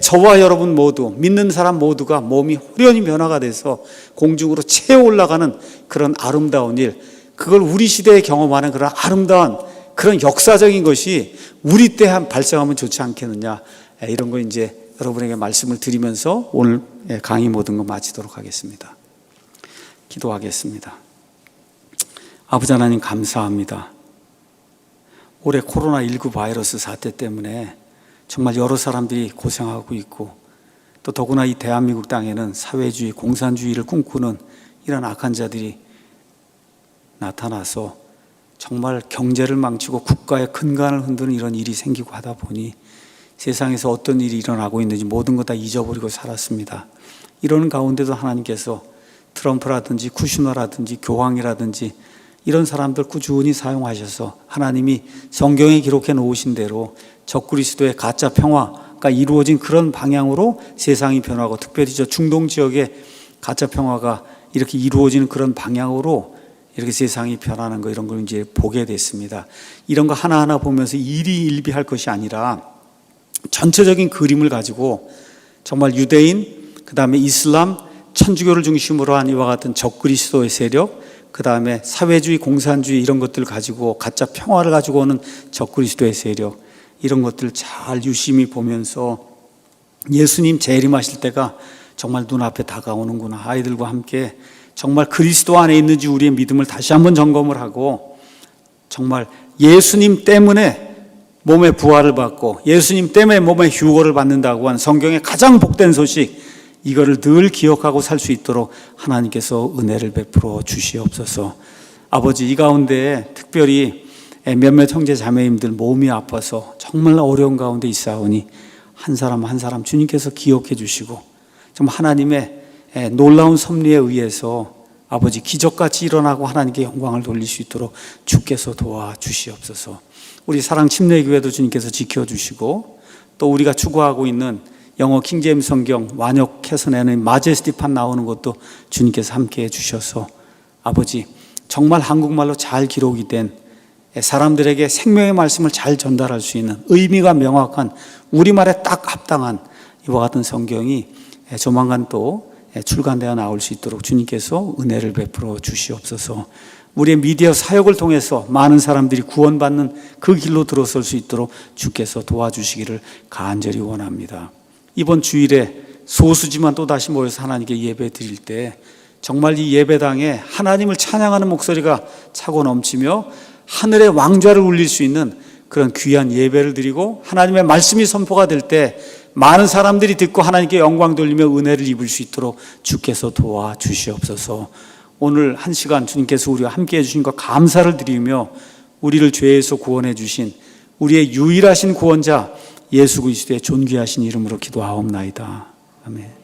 저와 여러분 모두 믿는 사람 모두가 몸이 호련히 변화가 돼서 공중으로 채워 올라가는 그런 아름다운 일, 그걸 우리 시대에 경험하는 그런 아름다운 그런 역사적인 것이 우리 때 발생하면 좋지 않겠느냐, 이런 거 이제 여러분에게 말씀을 드리면서 오늘 강의 모든 거 마치도록 하겠습니다. 기도하겠습니다. 아버지 하나님 감사합니다. 올해 코로나19 바이러스 사태 때문에 정말 여러 사람들이 고생하고 있고 또 더구나 이 대한민국 땅에는 사회주의, 공산주의를 꿈꾸는 이런 악한 자들이 나타나서 정말 경제를 망치고 국가의 근간을 흔드는 이런 일이 생기고 하다 보니 세상에서 어떤 일이 일어나고 있는지 모든 것 다 잊어버리고 살았습니다. 이런 가운데도 하나님께서 트럼프라든지 쿠슈너라든지 교황이라든지 이런 사람들 꾸준히 사용하셔서 하나님이 성경에 기록해 놓으신 대로 적그리스도의 가짜 평화가 이루어진 그런 방향으로 세상이 변하고 특별히 저 중동 지역의 가짜 평화가 이렇게 이루어지는 그런 방향으로 이렇게 세상이 변하는 거 이런 걸 이제 보게 됐습니다. 이런 거 하나하나 보면서 일희일비할 것이 아니라 전체적인 그림을 가지고 정말 유대인, 그 다음에 이슬람, 천주교를 중심으로 한 이와 같은 적그리스도의 세력, 그 다음에 사회주의, 공산주의 이런 것들을 가지고 가짜 평화를 가지고 오는 적그리스도의 세력, 이런 것들을 잘 유심히 보면서 예수님 재림하실 때가 정말 눈앞에 다가오는구나. 아이들과 함께 정말 그리스도 안에 있는지 우리의 믿음을 다시 한번 점검을 하고 정말 예수님 때문에 몸의 부활을 받고 예수님 때문에 몸의 휴거를 받는다고 한 성경의 가장 복된 소식, 이거를 늘 기억하고 살 수 있도록 하나님께서 은혜를 베풀어 주시옵소서. 아버지, 이 가운데 특별히 몇몇 형제 자매님들 몸이 아파서 정말 어려운 가운데 있사오니 한 사람 한 사람 주님께서 기억해 주시고 정말 하나님의 놀라운 섭리에 의해서 아버지 기적같이 일어나고 하나님께 영광을 돌릴 수 있도록 주께서 도와주시옵소서. 우리 사랑 침례교회도 주님께서 지켜주시고 또 우리가 추구하고 있는 영어 킹제임스 성경 완역해서 내는 마제스티판 나오는 것도 주님께서 함께해 주셔서 아버지 정말 한국말로 잘 기록이 된 사람들에게 생명의 말씀을 잘 전달할 수 있는 의미가 명확한 우리말에 딱 합당한 이와 같은 성경이 조만간 또 출간되어 나올 수 있도록 주님께서 은혜를 베풀어 주시옵소서. 우리의 미디어 사역을 통해서 많은 사람들이 구원받는 그 길로 들어설 수 있도록 주께서 도와주시기를 간절히 원합니다. 이번 주일에 소수지만 또다시 모여서 하나님께 예배 드릴 때 정말 이 예배당에 하나님을 찬양하는 목소리가 차고 넘치며 하늘의 왕좌를 울릴 수 있는 그런 귀한 예배를 드리고 하나님의 말씀이 선포가 될 때 많은 사람들이 듣고 하나님께 영광 돌리며 은혜를 입을 수 있도록 주께서 도와주시옵소서. 오늘 한 시간 주님께서 우리와 함께 해주신 것 감사를 드리며 우리를 죄에서 구원해 주신 우리의 유일하신 구원자 예수 그리스도의 존귀하신 이름으로 기도하옵나이다. 아멘.